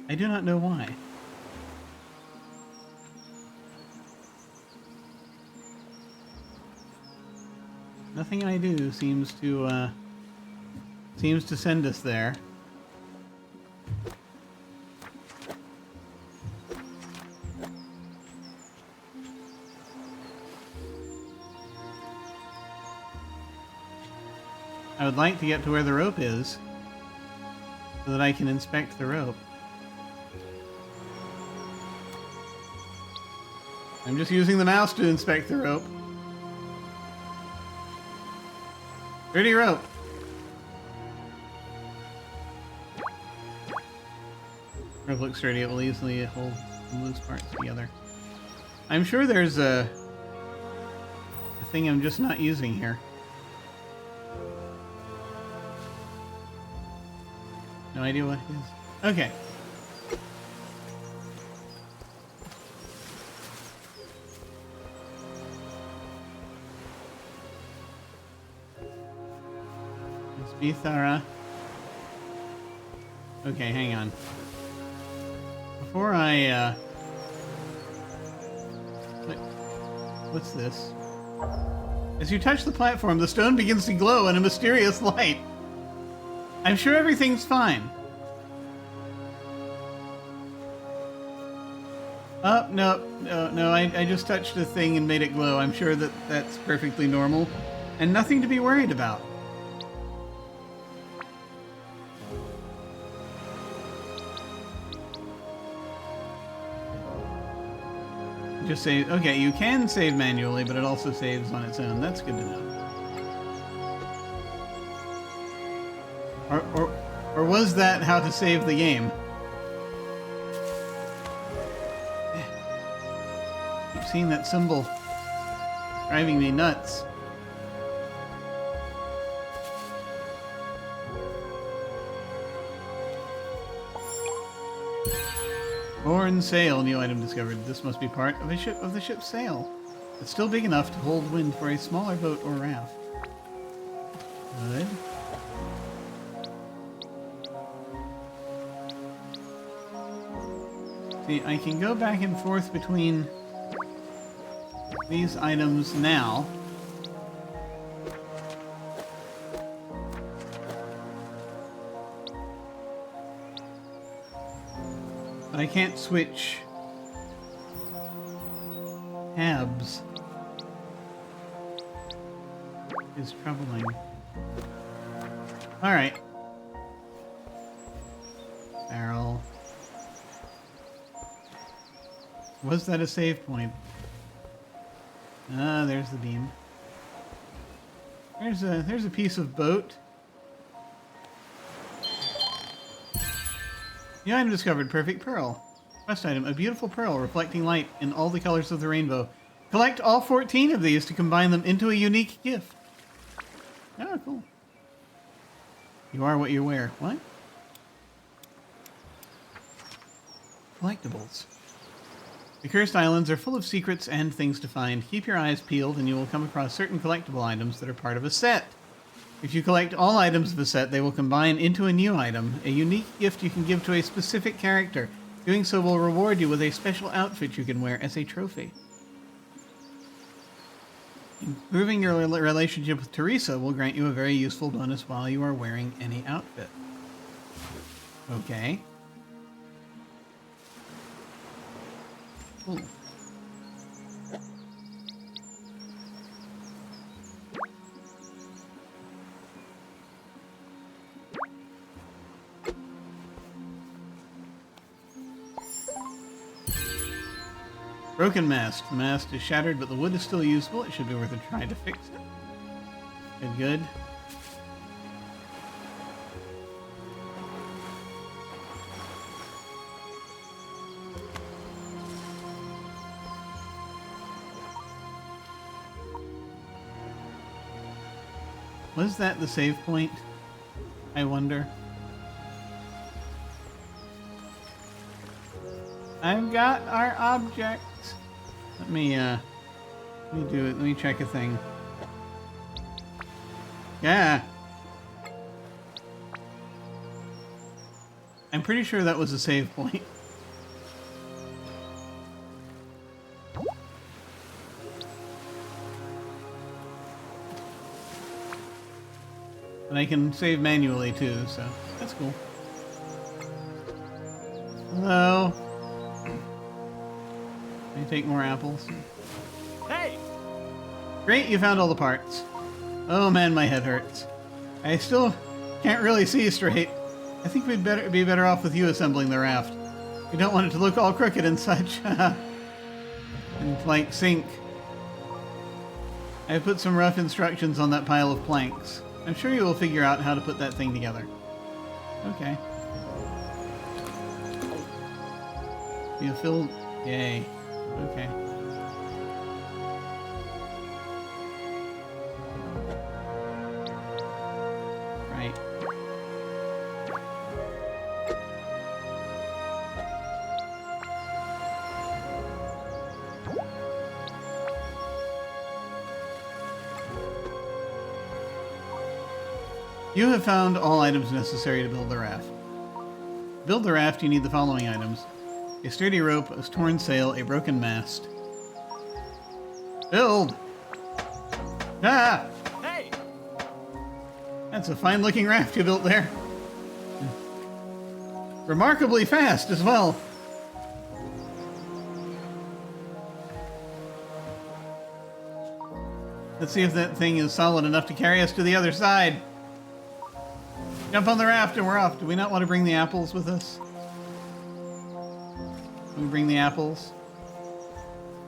I do not know why. Nothing I do seems to send us there. I would like to get to where the rope is so that I can inspect the rope. I'm just using the mouse to inspect the rope. Dirty rope. Rope looks sturdy. It will easily hold some loose parts together. I'm sure there's a thing I'm just not using here. No idea what it is. Okay. Let's be thorough. Okay, hang on. Before I, what's this? As you touch the platform, the stone begins to glow in a mysterious light. I'm sure everything's fine. Oh, no, I just touched a thing and made it glow. I'm sure that that's perfectly normal and nothing to be worried about. Just save. Okay, you can save manually, but it also saves on its own. That's good to know. Or was that how to save the game? Keep seeing that symbol driving me nuts. Foreign sail, new item discovered. This must be part of the ship's sail. It's still big enough to hold wind for a smaller boat or raft. Good. See, I can go back and forth between these items now. But I can't switch tabs. It's troubling. Alright. Barrel. Was that a save point? Ah, there's the beam. There's a piece of boat. New item discovered, perfect pearl. Quest item, a beautiful pearl reflecting light in all the colors of the rainbow. Collect all 14 of these to combine them into a unique gift. Oh, cool. You are what you wear. What? Collectibles. The Cursed Islands are full of secrets and things to find. Keep your eyes peeled and you will come across certain collectible items that are part of a set. If you collect all items of the set, they will combine into a new item, a unique gift you can give to a specific character. Doing so will reward you with a special outfit you can wear as a trophy. Improving your relationship with Teresa will grant you a very useful bonus while you are wearing any outfit. Okay. Cool. Broken mast. The mast is shattered, but the wood is still usable. It should be worth a try to fix it. Good, good. Was that the save point? I wonder. I've got our object. Let me do it. Let me check a thing. Yeah. I'm pretty sure that was a save point. And I can save manually too, so that's cool. Hello. Can I take more apples? Hey! Great, you found all the parts. Oh man, my head hurts. I still can't really see straight. I think we'd be better off with you assembling the raft. We don't want it to look all crooked and such. And like sink. I put some rough instructions on that pile of planks. I'm sure you will figure out how to put that thing together. Okay. You feel... Yay. Okay. Right. You have found all items necessary to build the raft. To build the raft, you need the following items. A sturdy rope, a torn sail, a broken mast. Build! Ah! Hey! That's a fine-looking raft you built there. Remarkably fast as well. Let's see if that thing is solid enough to carry us to the other side. Jump on the raft and we're off. Do we not want to bring the apples with us? Can we bring the apples?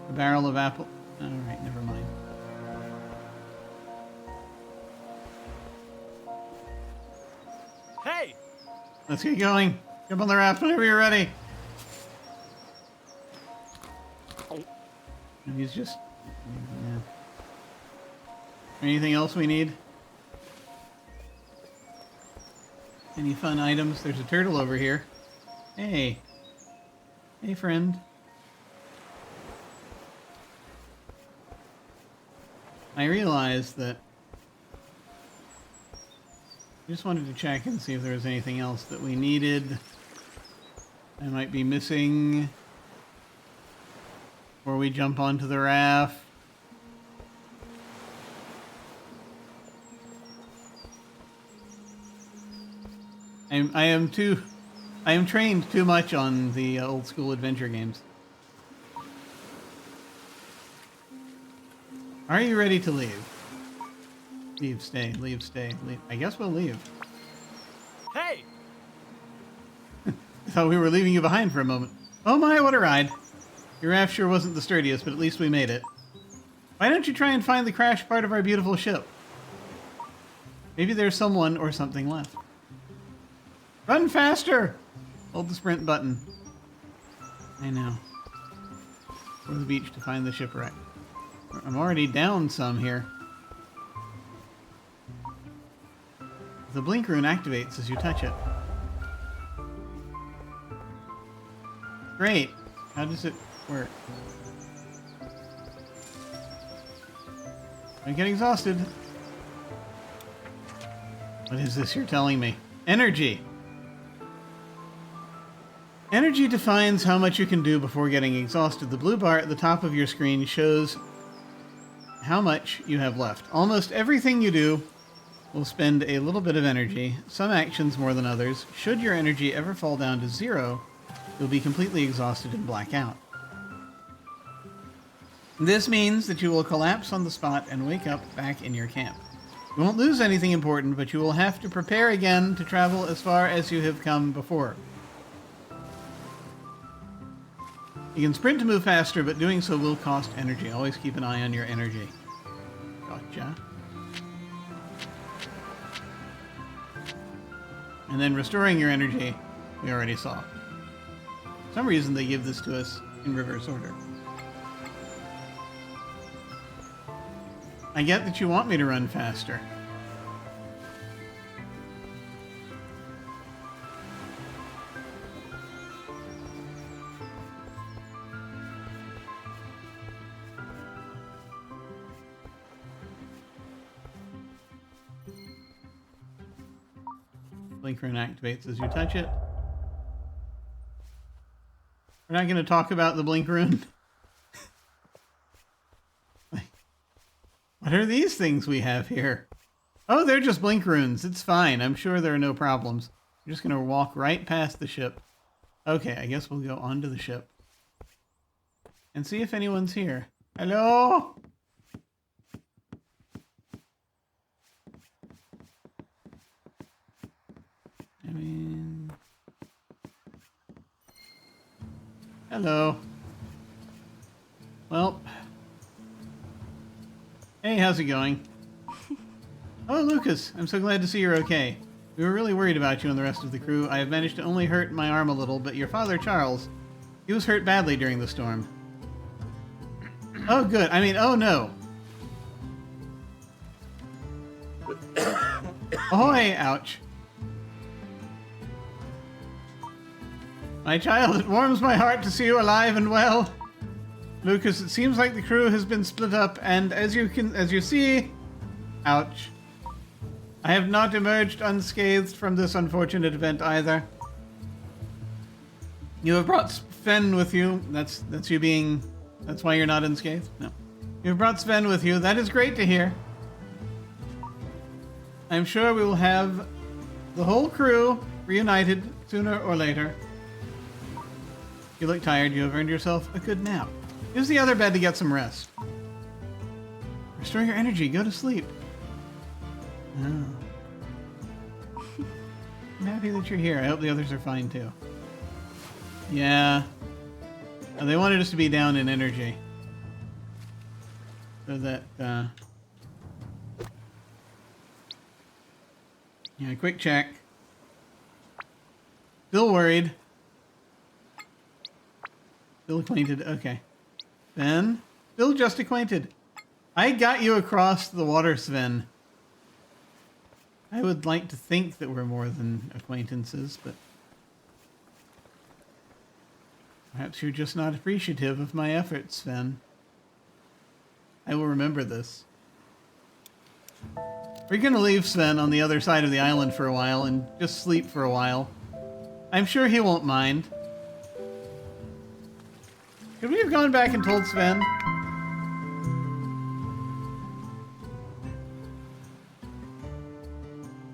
A barrel of apple. Alright, never mind. Hey! Let's get going. Jump on the raft whenever you're ready. And he's just... Yeah. Anything else we need? Any fun items? There's a turtle over here. Hey. Hey, friend. I realized that... I just wanted to check and see if there was anything else that we needed. I might be missing. Before we jump onto the raft. I am trained too much on the old school adventure games. Are you ready to leave? Leave, stay, leave, stay, leave. I guess we'll leave. Hey! I thought we were leaving you behind for a moment. Oh my, what a ride. Your raft sure wasn't the sturdiest, but at least we made it. Why don't you try and find the crashed part of our beautiful ship? Maybe there's someone or something left. Run faster! Hold the sprint button. I know. Go to the beach to find the shipwreck. I'm already down some here. The blink rune activates as you touch it. Great. How does it work? I get exhausted. What is this you're telling me? Energy. Energy defines how much you can do before getting exhausted. The blue bar at the top of your screen shows how much you have left. Almost everything you do will spend a little bit of energy, some actions more than others. Should your energy ever fall down to 0, you'll be completely exhausted and black out. This means that you will collapse on the spot and wake up back in your camp. You won't lose anything important, but you will have to prepare again to travel as far as you have come before. You can sprint to move faster, but doing so will cost energy. Always keep an eye on your energy. Gotcha. And then restoring your energy, we already saw. For some reason they give this to us in reverse order. I get that you want me to run faster. Blink rune activates as you touch it. We're not going to talk about the blink rune. What are these things we have here? Oh, they're just blink runes. It's fine. I'm sure there are no problems. I'm just going to walk right past the ship. Okay, I guess we'll go onto the ship. And see if anyone's here. Hello? Hello. Well. Hey, how's it going? Oh, Lucas. I'm so glad to see you're okay. We were really worried about you and the rest of the crew. I have managed to only hurt my arm a little, but your father, Charles, he was hurt badly during the storm. Oh, good. I mean, oh, no. Ahoy! Ouch. My child, it warms my heart to see you alive and well. Lucas, it seems like the crew has been split up, and as you see, ouch. I have not emerged unscathed from this unfortunate event either. You have brought Sven with you. That's why you're not unscathed? No. You've brought Sven with you. That is great to hear. I'm sure we will have the whole crew reunited sooner or later. You look tired. You have earned yourself a good nap. Use the other bed to get some rest. Restore your energy. Go to sleep. Oh. I'm happy that you're here. I hope the others are fine too. Yeah. Oh, they wanted us to be down in energy. So that, yeah, quick check. Still worried. Still acquainted. Okay. Sven? Still just acquainted. I got you across the water, Sven. I would like to think that we're more than acquaintances, but perhaps you're just not appreciative of my efforts, Sven. I will remember this. We're going to leave Sven on the other side of the island for a while and just sleep for a while. I'm sure he won't mind. Could we have gone back and told Sven?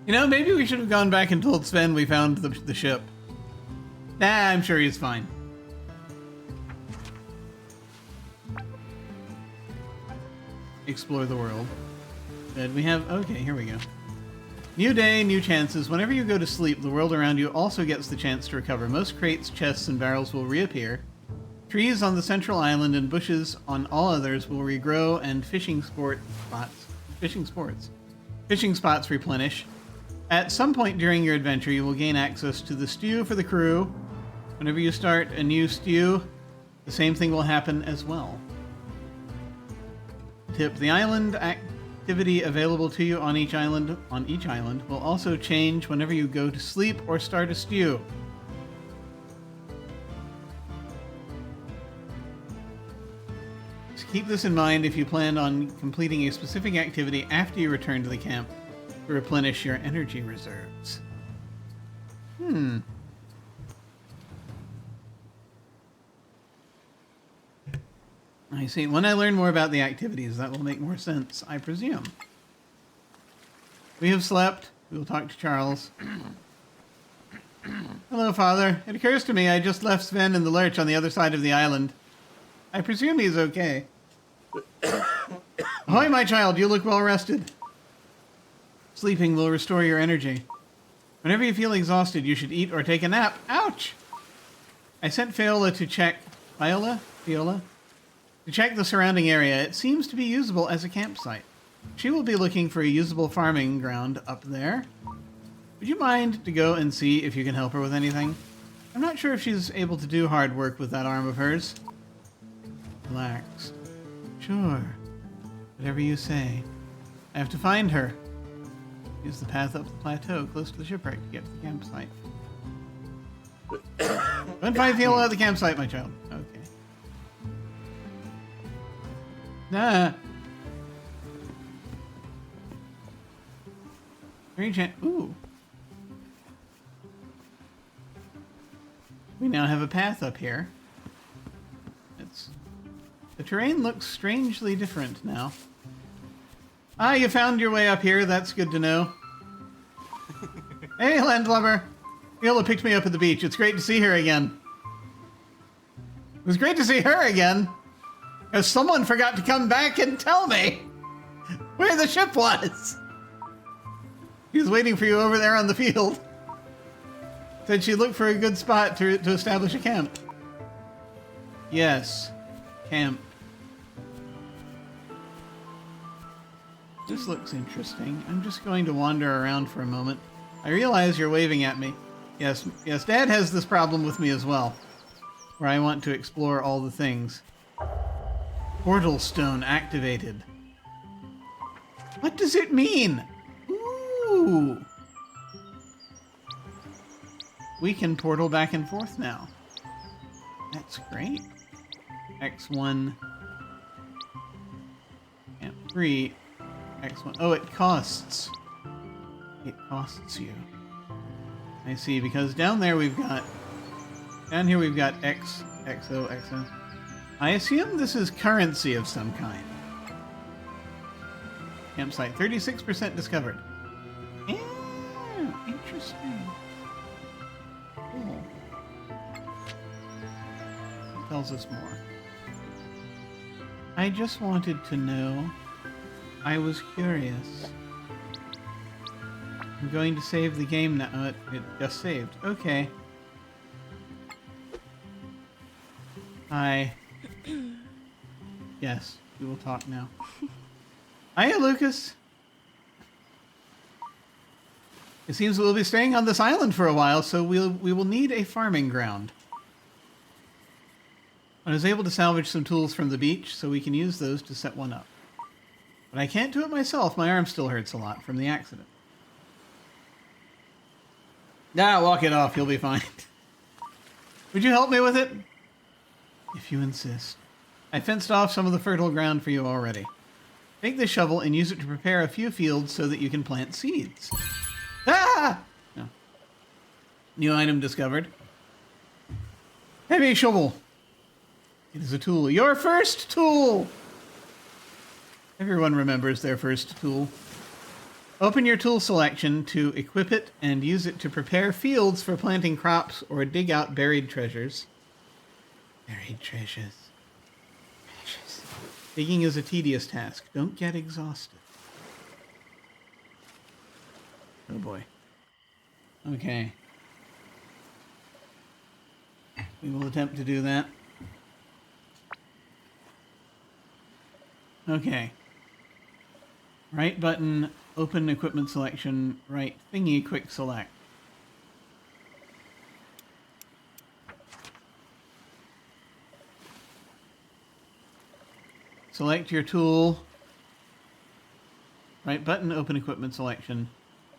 You know, maybe we should have gone back and told Sven we found the ship. Nah, I'm sure he's fine. Explore the world. Good, we have... Okay, here we go. New day, new chances. Whenever you go to sleep, the world around you also gets the chance to recover. Most crates, chests, and barrels will reappear. Trees on the central island and bushes on all others will regrow, and fishing spots replenish. At some point during your adventure, you will gain access to the stew for the crew. Whenever you start a new stew, the same thing will happen as well. Tip: the island activity available to you on each island will also change whenever you go to sleep or start a stew. Just keep this in mind if you plan on completing a specific activity after you return to the camp to replenish your energy reserves. I see. When I learn more about the activities, that will make more sense, I presume. We have slept. We will talk to Charles. Hello, Father. It occurs to me I just left Sven in the lurch on the other side of the island. I presume he's okay. Ahoy, my child. You look well rested. Sleeping will restore your energy. Whenever you feel exhausted, you should eat or take a nap. Ouch! I sent Viola to check... Viola? To check the surrounding area. It seems to be usable as a campsite. She will be looking for a usable farming ground up there. Would you mind to go and see if you can help her with anything? I'm not sure if she's able to do hard work with that arm of hers. Relax. Sure. Whatever you say. I have to find her. Use the path up the plateau close to the shipwreck to get to the campsite. Go and find Viola at the campsite, my child. Okay. Nah. Ooh. We now have a path up here. The terrain looks strangely different now. Ah, you found your way up here. That's good to know. Hey, landlubber. Viola picked me up at the beach. It's great to see her again. It was great to see her again. Because someone forgot to come back and tell me where the ship was. She was waiting for you over there on the field. Said she looked for a good spot to establish a camp. Yes. Camp. This looks interesting. I'm just going to wander around for a moment. I realize you're waving at me. Yes, Dad has this problem with me as well, where I want to explore all the things. Portal stone activated. What does it mean? Ooh. We can portal back and forth now. That's great. X1. Camp 3. X1. Oh, it costs. It costs you. I see, because down there we've got... Down here we've got X, XO, XO. I assume this is currency of some kind. Campsite, 36% discovered. Yeah, interesting. Cool. It tells us more. I just wanted to know. I was curious. I'm going to save the game now. Oh, it just saved. Okay. Hi. Yes, we will talk now. Hiya, Lucas. It seems we'll be staying on this island for a while, so we will need a farming ground. I was able to salvage some tools from the beach, so we can use those to set one up. But I can't do it myself. My arm still hurts a lot from the accident. Nah, walk it off. You'll be fine. Would you help me with it? If you insist. I fenced off some of the fertile ground for you already. Take this shovel and use it to prepare a few fields so that you can plant seeds. Ah! No. New item discovered. Heavy shovel. It is a tool. Your first tool! Everyone remembers their first tool. Open your tool selection to equip it and use it to prepare fields for planting crops or dig out buried treasures. Buried treasures. Treasures. Digging is a tedious task. Don't get exhausted. Oh boy. Okay. We will attempt to do that. Okay. Right button, open equipment selection, right thingy, quick select. Select your tool. Right button, open equipment selection.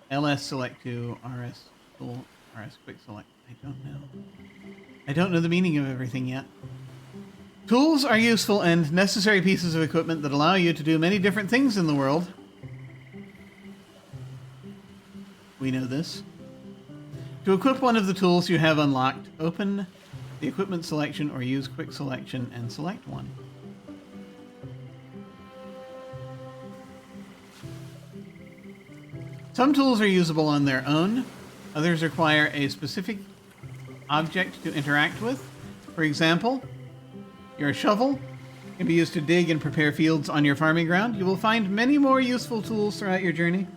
LS select to, RS tool, RS quick select. I don't know. I don't know the meaning of everything yet. Tools are useful and necessary pieces of equipment that allow you to do many different things in the world. We know this. To equip one of the tools you have unlocked, open the equipment selection or use quick selection and select one. Some tools are usable on their own. Others require a specific object to interact with. For example, your shovel can be used to dig and prepare fields on your farming ground. You will find many more useful tools throughout your journey.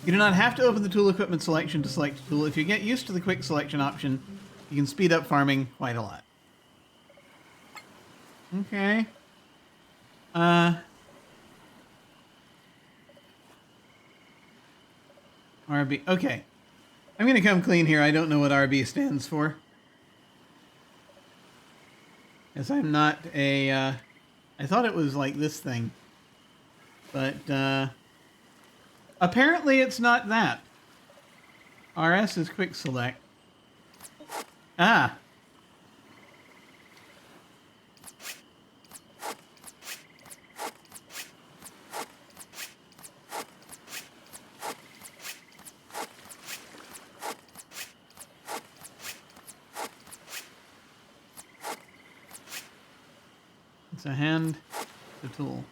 You do not have to open the tool equipment selection to select a tool. If you get used to the quick selection option, you can speed up farming quite a lot. Okay. RB. Okay. I'm going to come clean here. I don't know what RB stands for. As I'm not a... I thought it was like this thing. But, apparently it's not that. RS is quick select. Ah. It's a hand, the tool.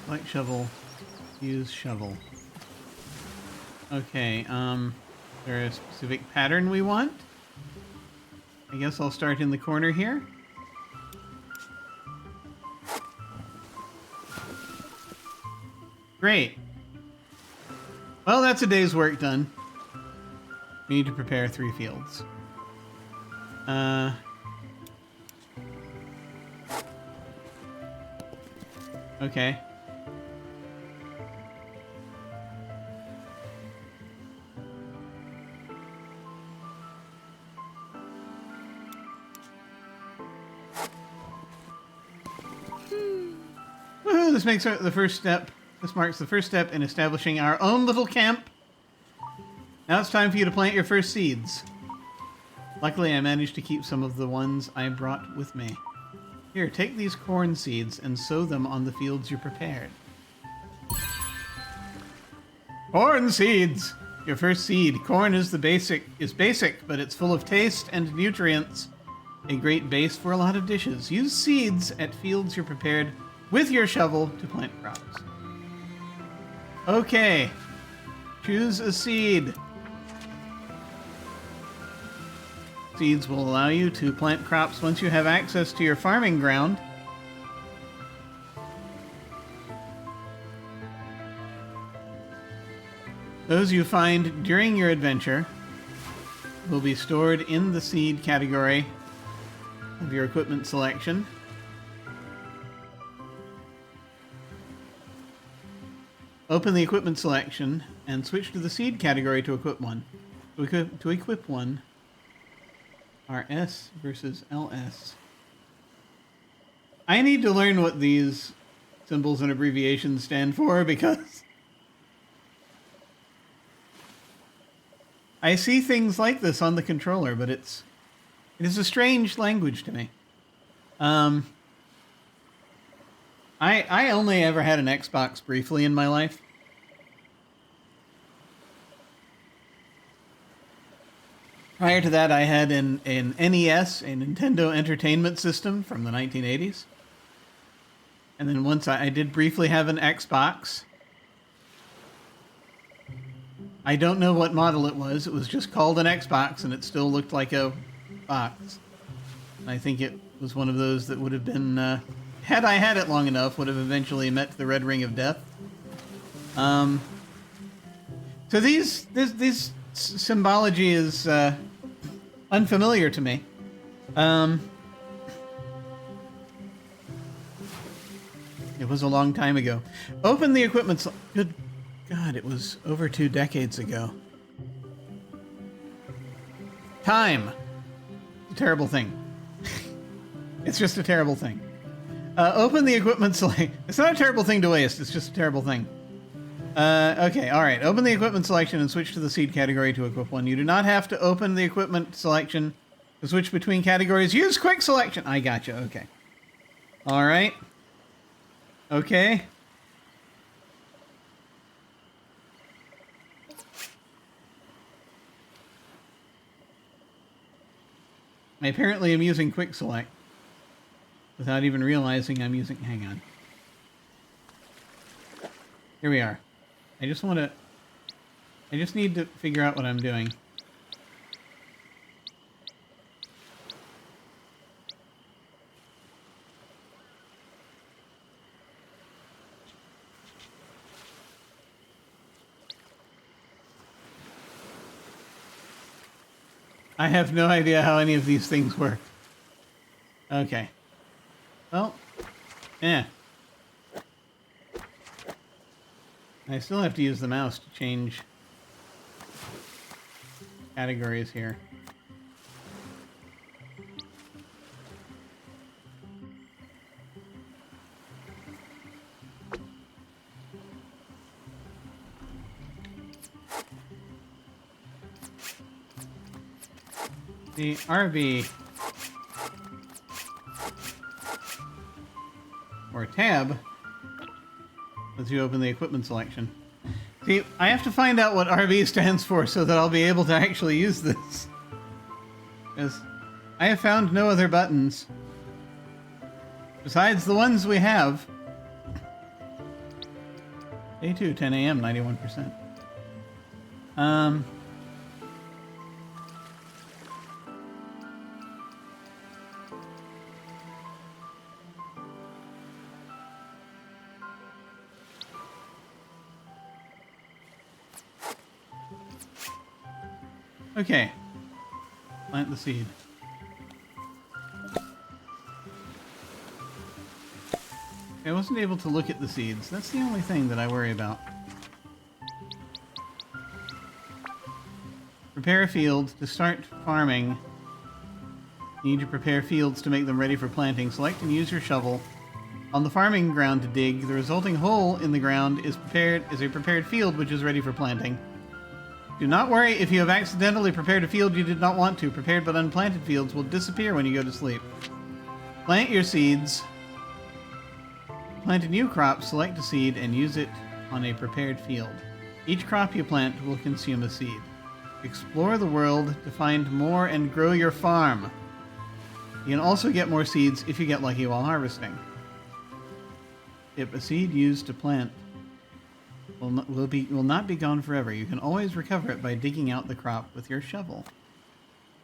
Like shovel, use shovel. Okay, is there a specific pattern we want? I guess I'll start in the corner here. Great. Well, that's a day's work done. We need to prepare 3 fields. Okay. Woohoo, this makes the first step. This marks the first step in establishing our own little camp. Now it's time for you to plant your first seeds. Luckily, I managed to keep some of the ones I brought with me. Here, take these corn seeds and sow them on the fields you prepared. Corn seeds! Your first seed. Corn is basic, but it's full of taste and nutrients. A great base for a lot of dishes. Use seeds at fields you prepared with your shovel to plant crops. Okay. Choose a seed. Seeds will allow you to plant crops once you have access to your farming ground. Those you find during your adventure will be stored in the seed category of your equipment selection. Open the equipment selection and switch to the seed category to equip one. To equip one, RS versus LS. I need to learn what these symbols and abbreviations stand for because I see things like this on the controller, but it is a strange language to me. I only ever had an Xbox briefly in my life. Prior to that, I had an NES, a Nintendo Entertainment System from the 1980s. And then once I did briefly have an Xbox. I don't know what model it was. It was just called an Xbox, and it still looked like a box. And I think it was one of those that would have been, had I had it long enough, would have eventually met the red ring of death. So this symbology is unfamiliar to me. It was a long time ago. Open the equipment. Good God, it was over 2 decades ago. Time. It's a terrible thing. It's just a terrible thing. Open the equipment select. It's not a terrible thing to waste. It's just a terrible thing. Okay, all right. Open the equipment selection and switch to the seed category to equip one. You do not have to open the equipment selection to switch between categories. Use quick selection. I gotcha. Okay. All right. Okay. I apparently am using quick select without even realizing I'm using... Hang on. Here we are. I just need to figure out what I'm doing. I have no idea how any of these things work. Okay. Well, yeah. I still have to use the mouse to change categories here. The RB or tab as you open the equipment selection. See, I have to find out what RB stands for so that I'll be able to actually use this. Because I have found no other buttons besides the ones we have. Day 2, 10 a.m., 91%. Okay. Plant the seed. I wasn't able to look at the seeds. That's the only thing that I worry about. Prepare a field. To start farming, you need to prepare fields to make them ready for planting. Select and use your shovel on the farming ground to dig. The resulting hole in the ground is a prepared field which is ready for planting. Do not worry if you have accidentally prepared a field you did not want to. Prepared but unplanted fields will disappear when you go to sleep. Plant your seeds. Plant a new crop, select a seed, and use it on a prepared field. Each crop you plant will consume a seed. Explore the world to find more and grow your farm. You can also get more seeds if you get lucky while harvesting. If a seed used to plant will not be gone forever. You can always recover it by digging out the crop with your shovel.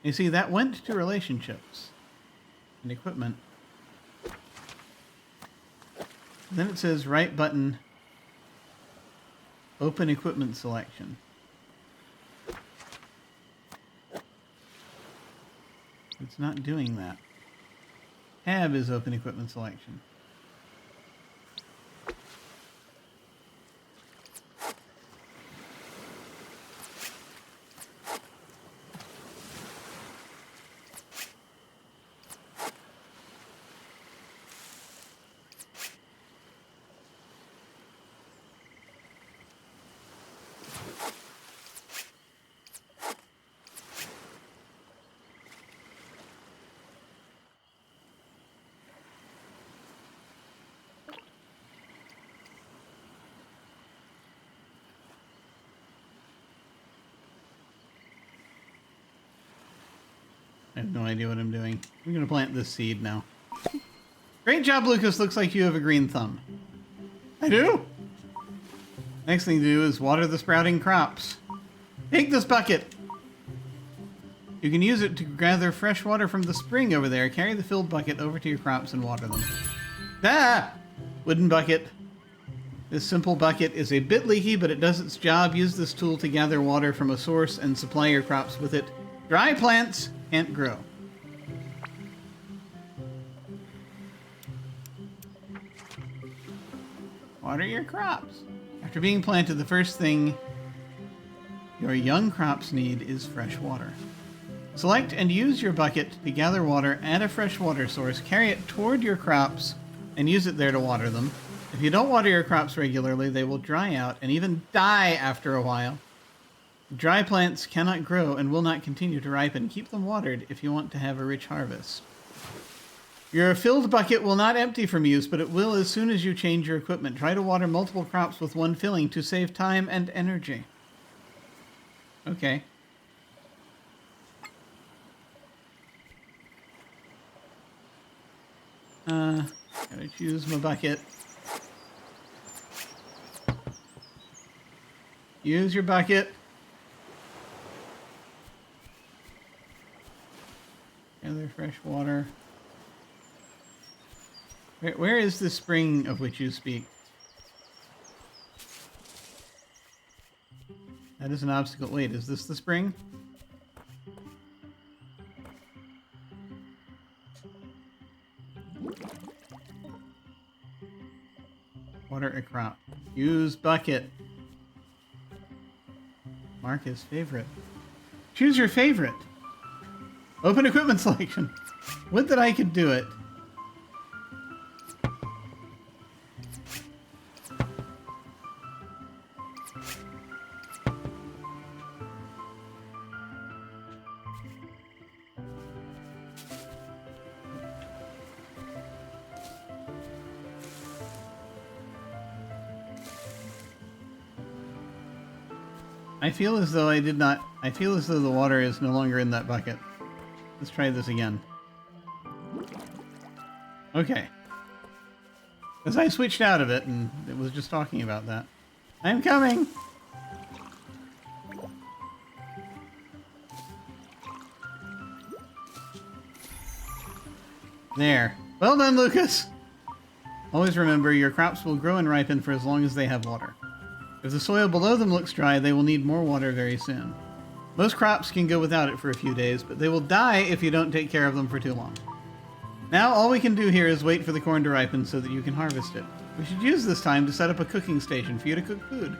You see, that went to relationships and equipment. Then it says right button, open equipment selection. It's not doing that. Tab is open equipment selection. I have no idea what I'm doing. I'm going to plant this seed now. Great job, Lucas. Looks like you have a green thumb. I do. Next thing to do is water the sprouting crops. Take this bucket. You can use it to gather fresh water from the spring over there. Carry the filled bucket over to your crops and water them. Ah! Wooden bucket. This simple bucket is a bit leaky, but it does its job. Use this tool to gather water from a source and supply your crops with it. Dry plants can't grow. Water your crops. After being planted, the first thing your young crops need is fresh water. Select and use your bucket to gather water at a fresh water source. Carry it toward your crops and use it there to water them. If you don't water your crops regularly, they will dry out and even die after a while. Dry plants cannot grow and will not continue to ripen. Keep them watered if you want to have a rich harvest. Your filled bucket will not empty from use, but it will as soon as you change your equipment. Try to water multiple crops with one filling to save time and energy. Okay. Gotta choose my bucket. Use your bucket. Gather fresh water. Where is the spring of which you speak? That is an obstacle. Wait, is this the spring? Water a crop. Use bucket. Mark his favorite. Choose your favorite. Open equipment selection. Would that I could do it. I feel as though I feel as though the water is no longer in that bucket. Let's try this again. Okay. Because I switched out of it and it was just talking about that. I'm coming! There. Well done, Lucas! Always remember, your crops will grow and ripen for as long as they have water. If the soil below them looks dry, they will need more water very soon. Most crops can go without it for a few days, but they will die if you don't take care of them for too long. Now all we can do here is wait for the corn to ripen so that you can harvest it. We should use this time to set up a cooking station for you to cook food.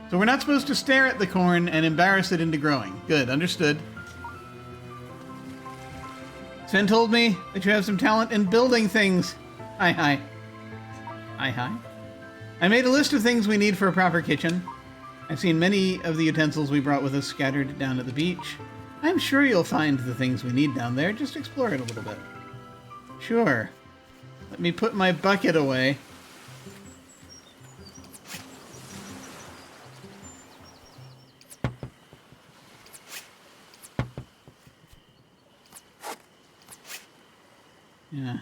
So we're not supposed to stare at the corn and embarrass it into growing. Good, understood. Sven told me that you have some talent in building things. Hi, hi. Hi, hi. I made a list of things we need for a proper kitchen. I've seen many of the utensils we brought with us scattered down at the beach. I'm sure you'll find the things we need down there. Just explore it a little bit. Sure. Let me put my bucket away. Yeah.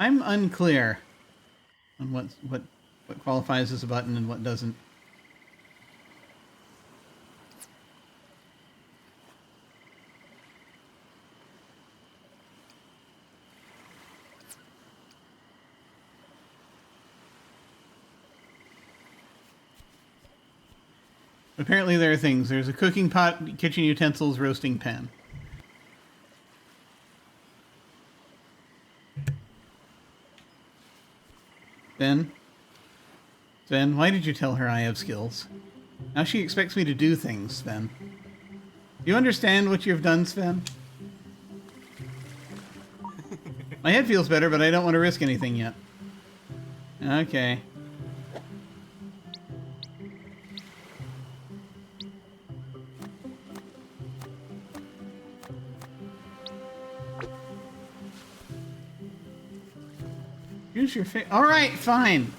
I'm unclear on what qualifies as a button and what doesn't. Apparently there are things. There's a cooking pot, kitchen utensils, roasting pan. Sven, why did you tell her I have skills? Now she expects me to do things, Sven. Do you understand what you've done, Sven? My head feels better, but I don't want to risk anything yet. Okay. Use your face. All right, fine.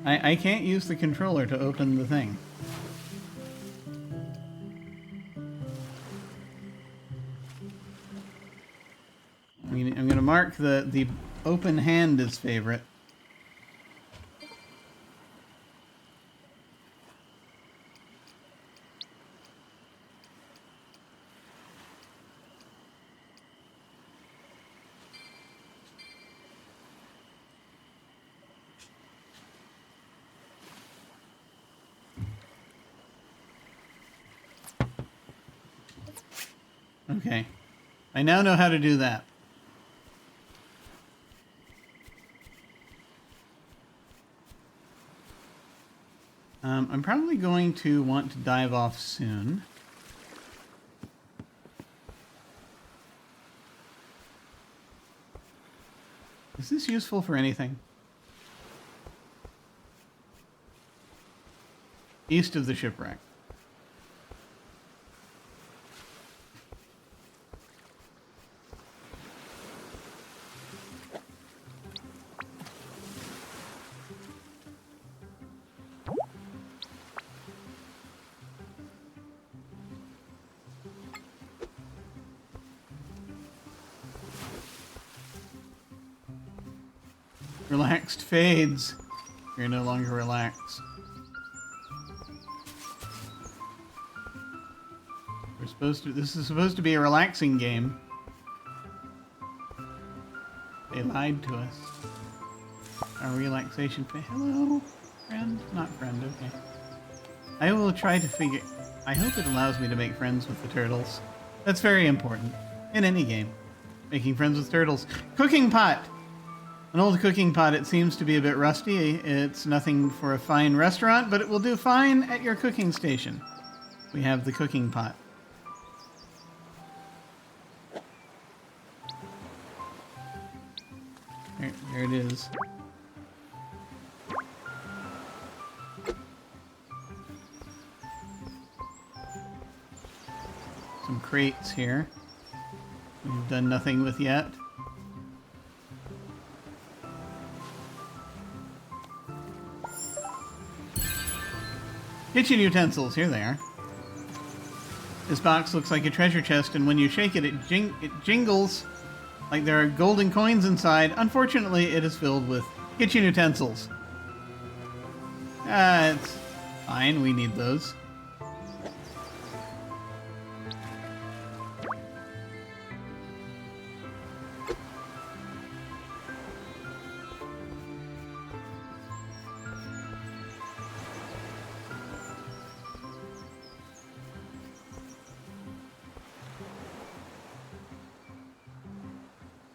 I can't use the controller to open the thing. I'm gonna mark the open hand as favorite. Okay. I now know how to do that. I'm probably going to want to dive off soon. Is this useful for anything? East of the shipwreck. Relaxed fades. You're no longer relaxed. This is supposed to be a relaxing game. They lied to us. Our relaxation hello, friend? Not friend, okay. I will try to figure... I hope it allows me to make friends with the turtles. That's very important. In any game. Making friends with turtles. Cooking pot! An old cooking pot. It seems to be a bit rusty. It's nothing for a fine restaurant, but it will do fine at your cooking station. We have the cooking pot. There it is. Some crates here. We've done nothing with yet. Kitchen utensils, here they are. This box looks like a treasure chest, and when you shake it, it jingles like there are golden coins inside. Unfortunately, it is filled with kitchen utensils. It's fine, we need those.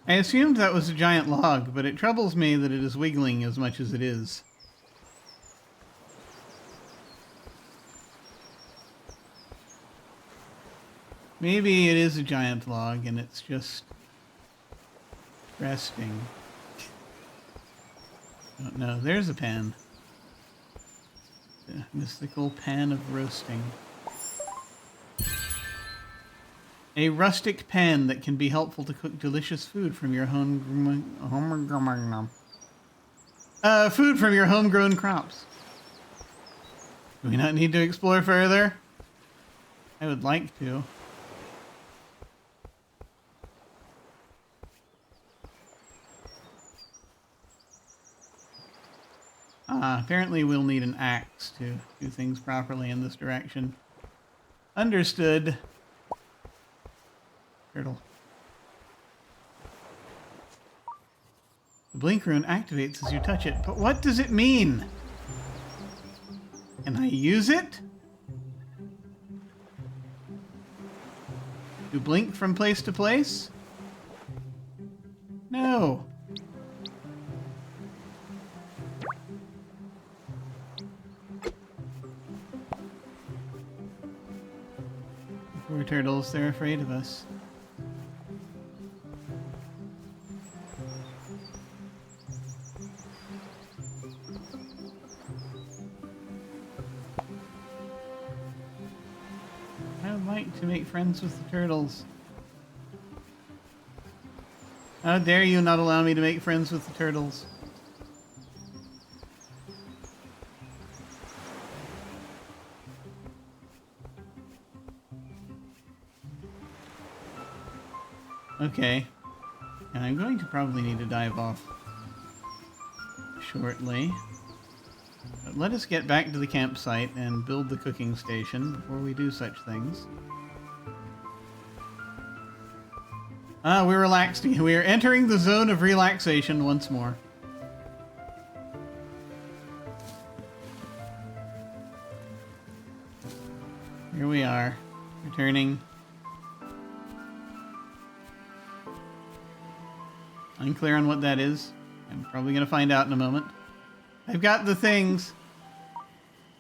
I assumed that was a giant log, but it troubles me that it is wiggling as much as it is. Maybe it is a giant log and it's just resting. Don't know. There's a pan. The mystical pan of roasting. A rustic pan that can be helpful to cook delicious food from your food from your homegrown crops. Do we not need to explore further? I would like to. Apparently we'll need an axe to do things properly in this direction. Understood. Turtle. The blink rune activates as you touch it, but what does it mean? Can I use it? To blink from place to place? No. Poor turtles, they're afraid of us. To make friends with the turtles. How dare you not allow me to make friends with the turtles? Okay. And I'm going to probably need to dive off shortly. But let us get back to the campsite and build the cooking station before we do such things. We're relaxing. We are entering the zone of relaxation once more. Here we are, returning Unclear on what that is. I'm probably going to find out in a moment. I've got the things.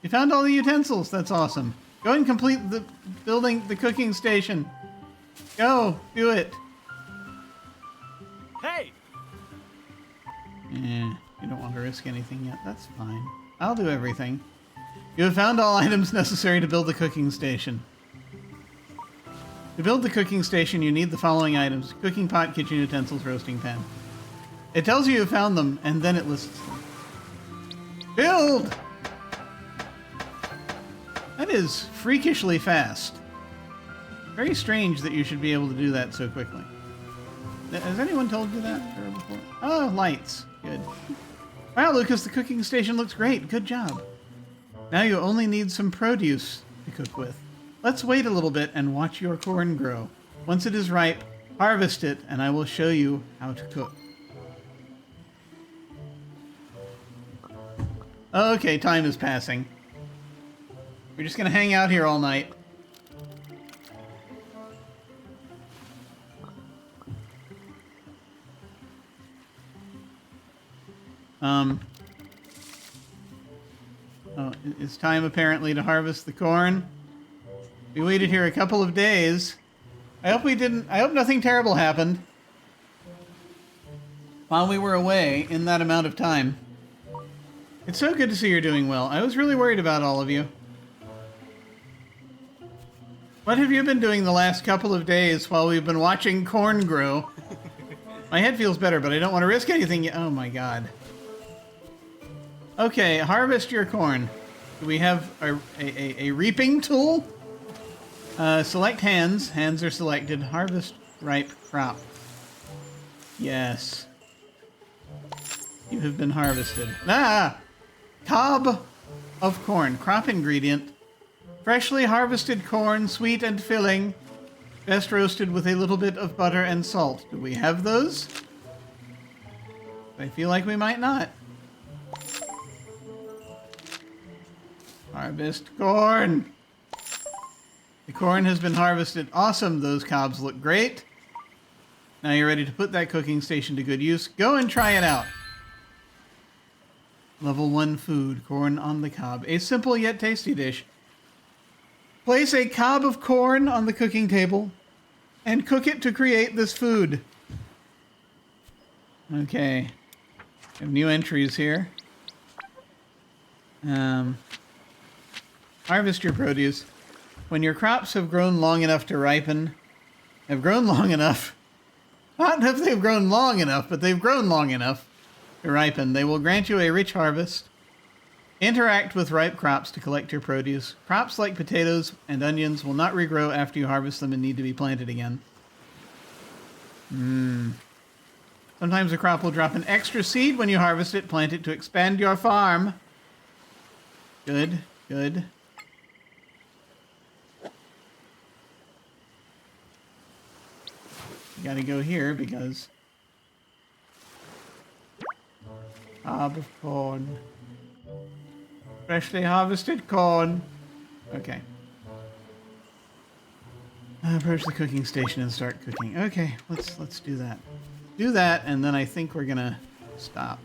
You found all the utensils. That's awesome. Go and complete the building the cooking station. Go. Do it. Hey! You don't want to risk anything yet. That's fine. I'll do everything. You have found all items necessary to build the cooking station. To build the cooking station, you need the following items. Cooking pot, kitchen utensils, roasting pan. It tells you found them, and then it lists them. Build! That is freakishly fast. Very strange that you should be able to do that so quickly. Has anyone told you that before? Oh, lights. Good. Wow, Lucas, the cooking station looks great. Good job. Now you only need some produce to cook with. Let's wait a little bit and watch your corn grow. Once it is ripe, harvest it, and I will show you how to cook. Okay, time is passing. We're just going to hang out here all night. Oh, it's time apparently to harvest the corn. We waited here a couple of days. I hope nothing terrible happened while we were away in that amount of time. It's so good to see you're doing well. I was really worried about all of you. What have you been doing the last couple of days while we've been watching corn grow? My head feels better, but I don't want to risk anything yet. Oh my god. Okay, harvest your corn. Do we have a reaping tool? Select hands. Hands are selected. Harvest ripe crop. Yes. You have been harvested. Ah! Cob of corn. Crop ingredient. Freshly harvested corn, sweet and filling. Best roasted with a little bit of butter and salt. Do we have those? I feel like we might not. Harvest corn. The corn has been harvested. Awesome. Those cobs look great. Now you're ready to put that cooking station to good use. Go and try it out. Level 1 food. Corn on the cob. A simple yet tasty dish. Place a cob of corn on the cooking table and cook it to create this food. Okay. We have new entries here. Harvest your produce. When your crops have grown long enough to ripen, not if they've grown long enough, but they've grown long enough to ripen, they will grant you a rich harvest. Interact with ripe crops to collect your produce. Crops like potatoes and onions will not regrow after you harvest them and need to be planted again. Sometimes a crop will drop an extra seed when you harvest it. Plant it to expand your farm. Good, good. You gotta go here because... Cob of corn. Freshly harvested corn. Okay. Approach the cooking station and start cooking. Okay, let's do that. Do that, and then I think we're gonna stop.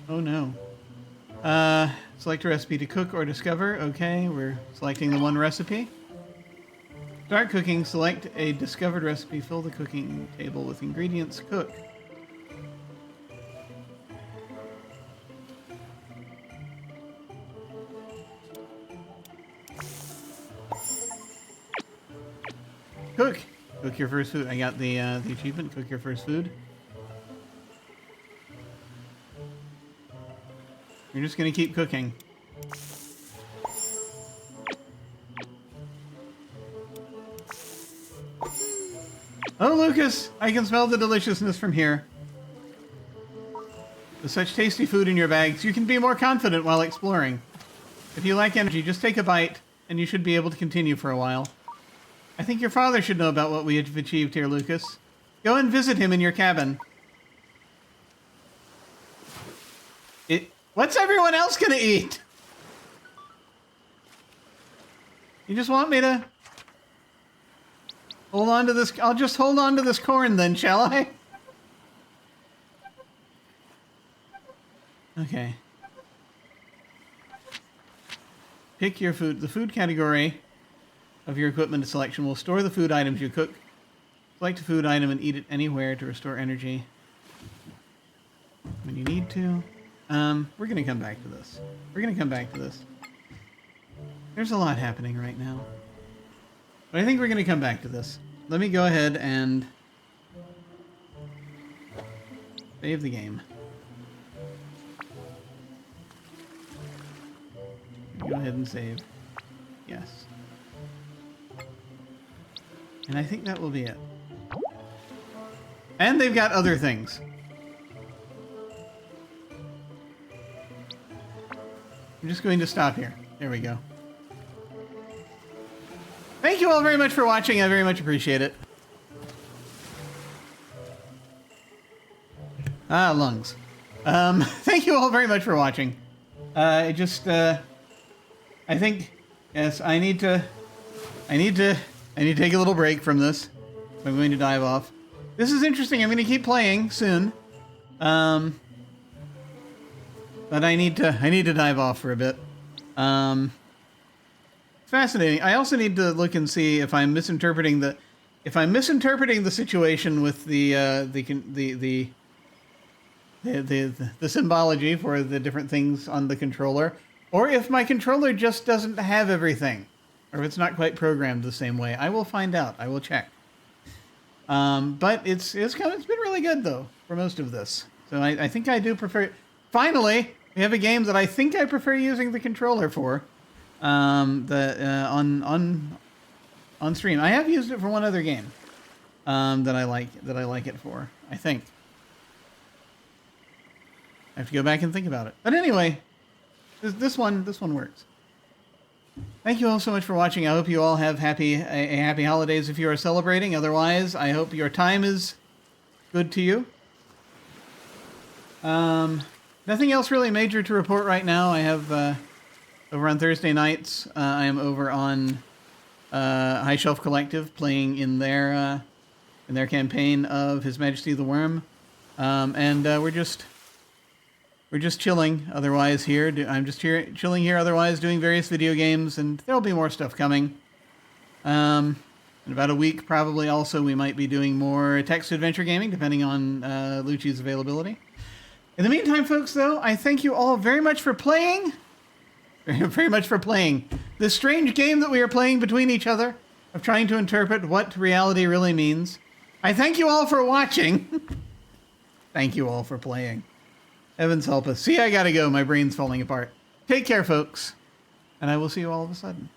Oh no. Select a recipe to cook or discover. Okay, we're selecting the one recipe. Start cooking. Select a discovered recipe. Fill the cooking table with ingredients. Cook. Cook. Cook your first food. I got the achievement. Cook your first food. You're just gonna keep cooking. Oh, Lucas! I can smell the deliciousness from here. With such tasty food in your bags, you can be more confident while exploring. If you lack energy, just take a bite, and you should be able to continue for a while. I think your father should know about what we have achieved here, Lucas. Go and visit him in your cabin. What's everyone else gonna eat? You just want me to... Hold on to this. I'll just hold on to this corn then, shall I? Okay. Pick your food. The food category of your equipment selection will store the food items you cook. Select a food item and eat it anywhere to restore energy when you need to. We're going to come back to this. We're going to come back to this. There's a lot happening right now. But I think we're going to come back to this. Let me go ahead and save the game. Go ahead and save. Yes. And I think that will be it. And they've got other things. I'm just going to stop here. There we go. Thank you all very much for watching. I very much appreciate it. Lungs. Thank you all very much for watching. I think, yes, I need to take a little break from this. I'm going to dive off. This is interesting. I'm going to keep playing soon. But I need to dive off for a bit. Fascinating. I also need to look and see if I'm misinterpreting the situation with the symbology for the different things on the controller, or if my controller just doesn't have everything, or if it's not quite programmed the same way. I will find out. I will check. But it's been really good though for most of this. So I think I do prefer. Finally, we have a game that I think I prefer using the controller for. On stream. I have used it for one other game that I like it for. I think. I have to go back and think about it. But anyway, this one works. Thank you all so much for watching. I hope you all have happy holidays if you are celebrating. Otherwise, I hope your time is good to you. Nothing else really major to report right now. I have over on Thursday nights, I am over on High Shelf Collective playing in their campaign of His Majesty the Worm, and we're just chilling. Otherwise, here I'm just chilling here. Otherwise, doing various video games, and there'll be more stuff coming. In about a week, probably. Also, we might be doing more text adventure gaming, depending on Lucci's availability. In the meantime, folks, though, I thank you all very much for playing. Very much for playing this strange game that we are playing between each other of trying to interpret what reality really means. I thank you all for watching. Thank you all for playing. Heavens help us. See, I gotta go. My brain's falling apart. Take care, folks. And I will see you all of a sudden.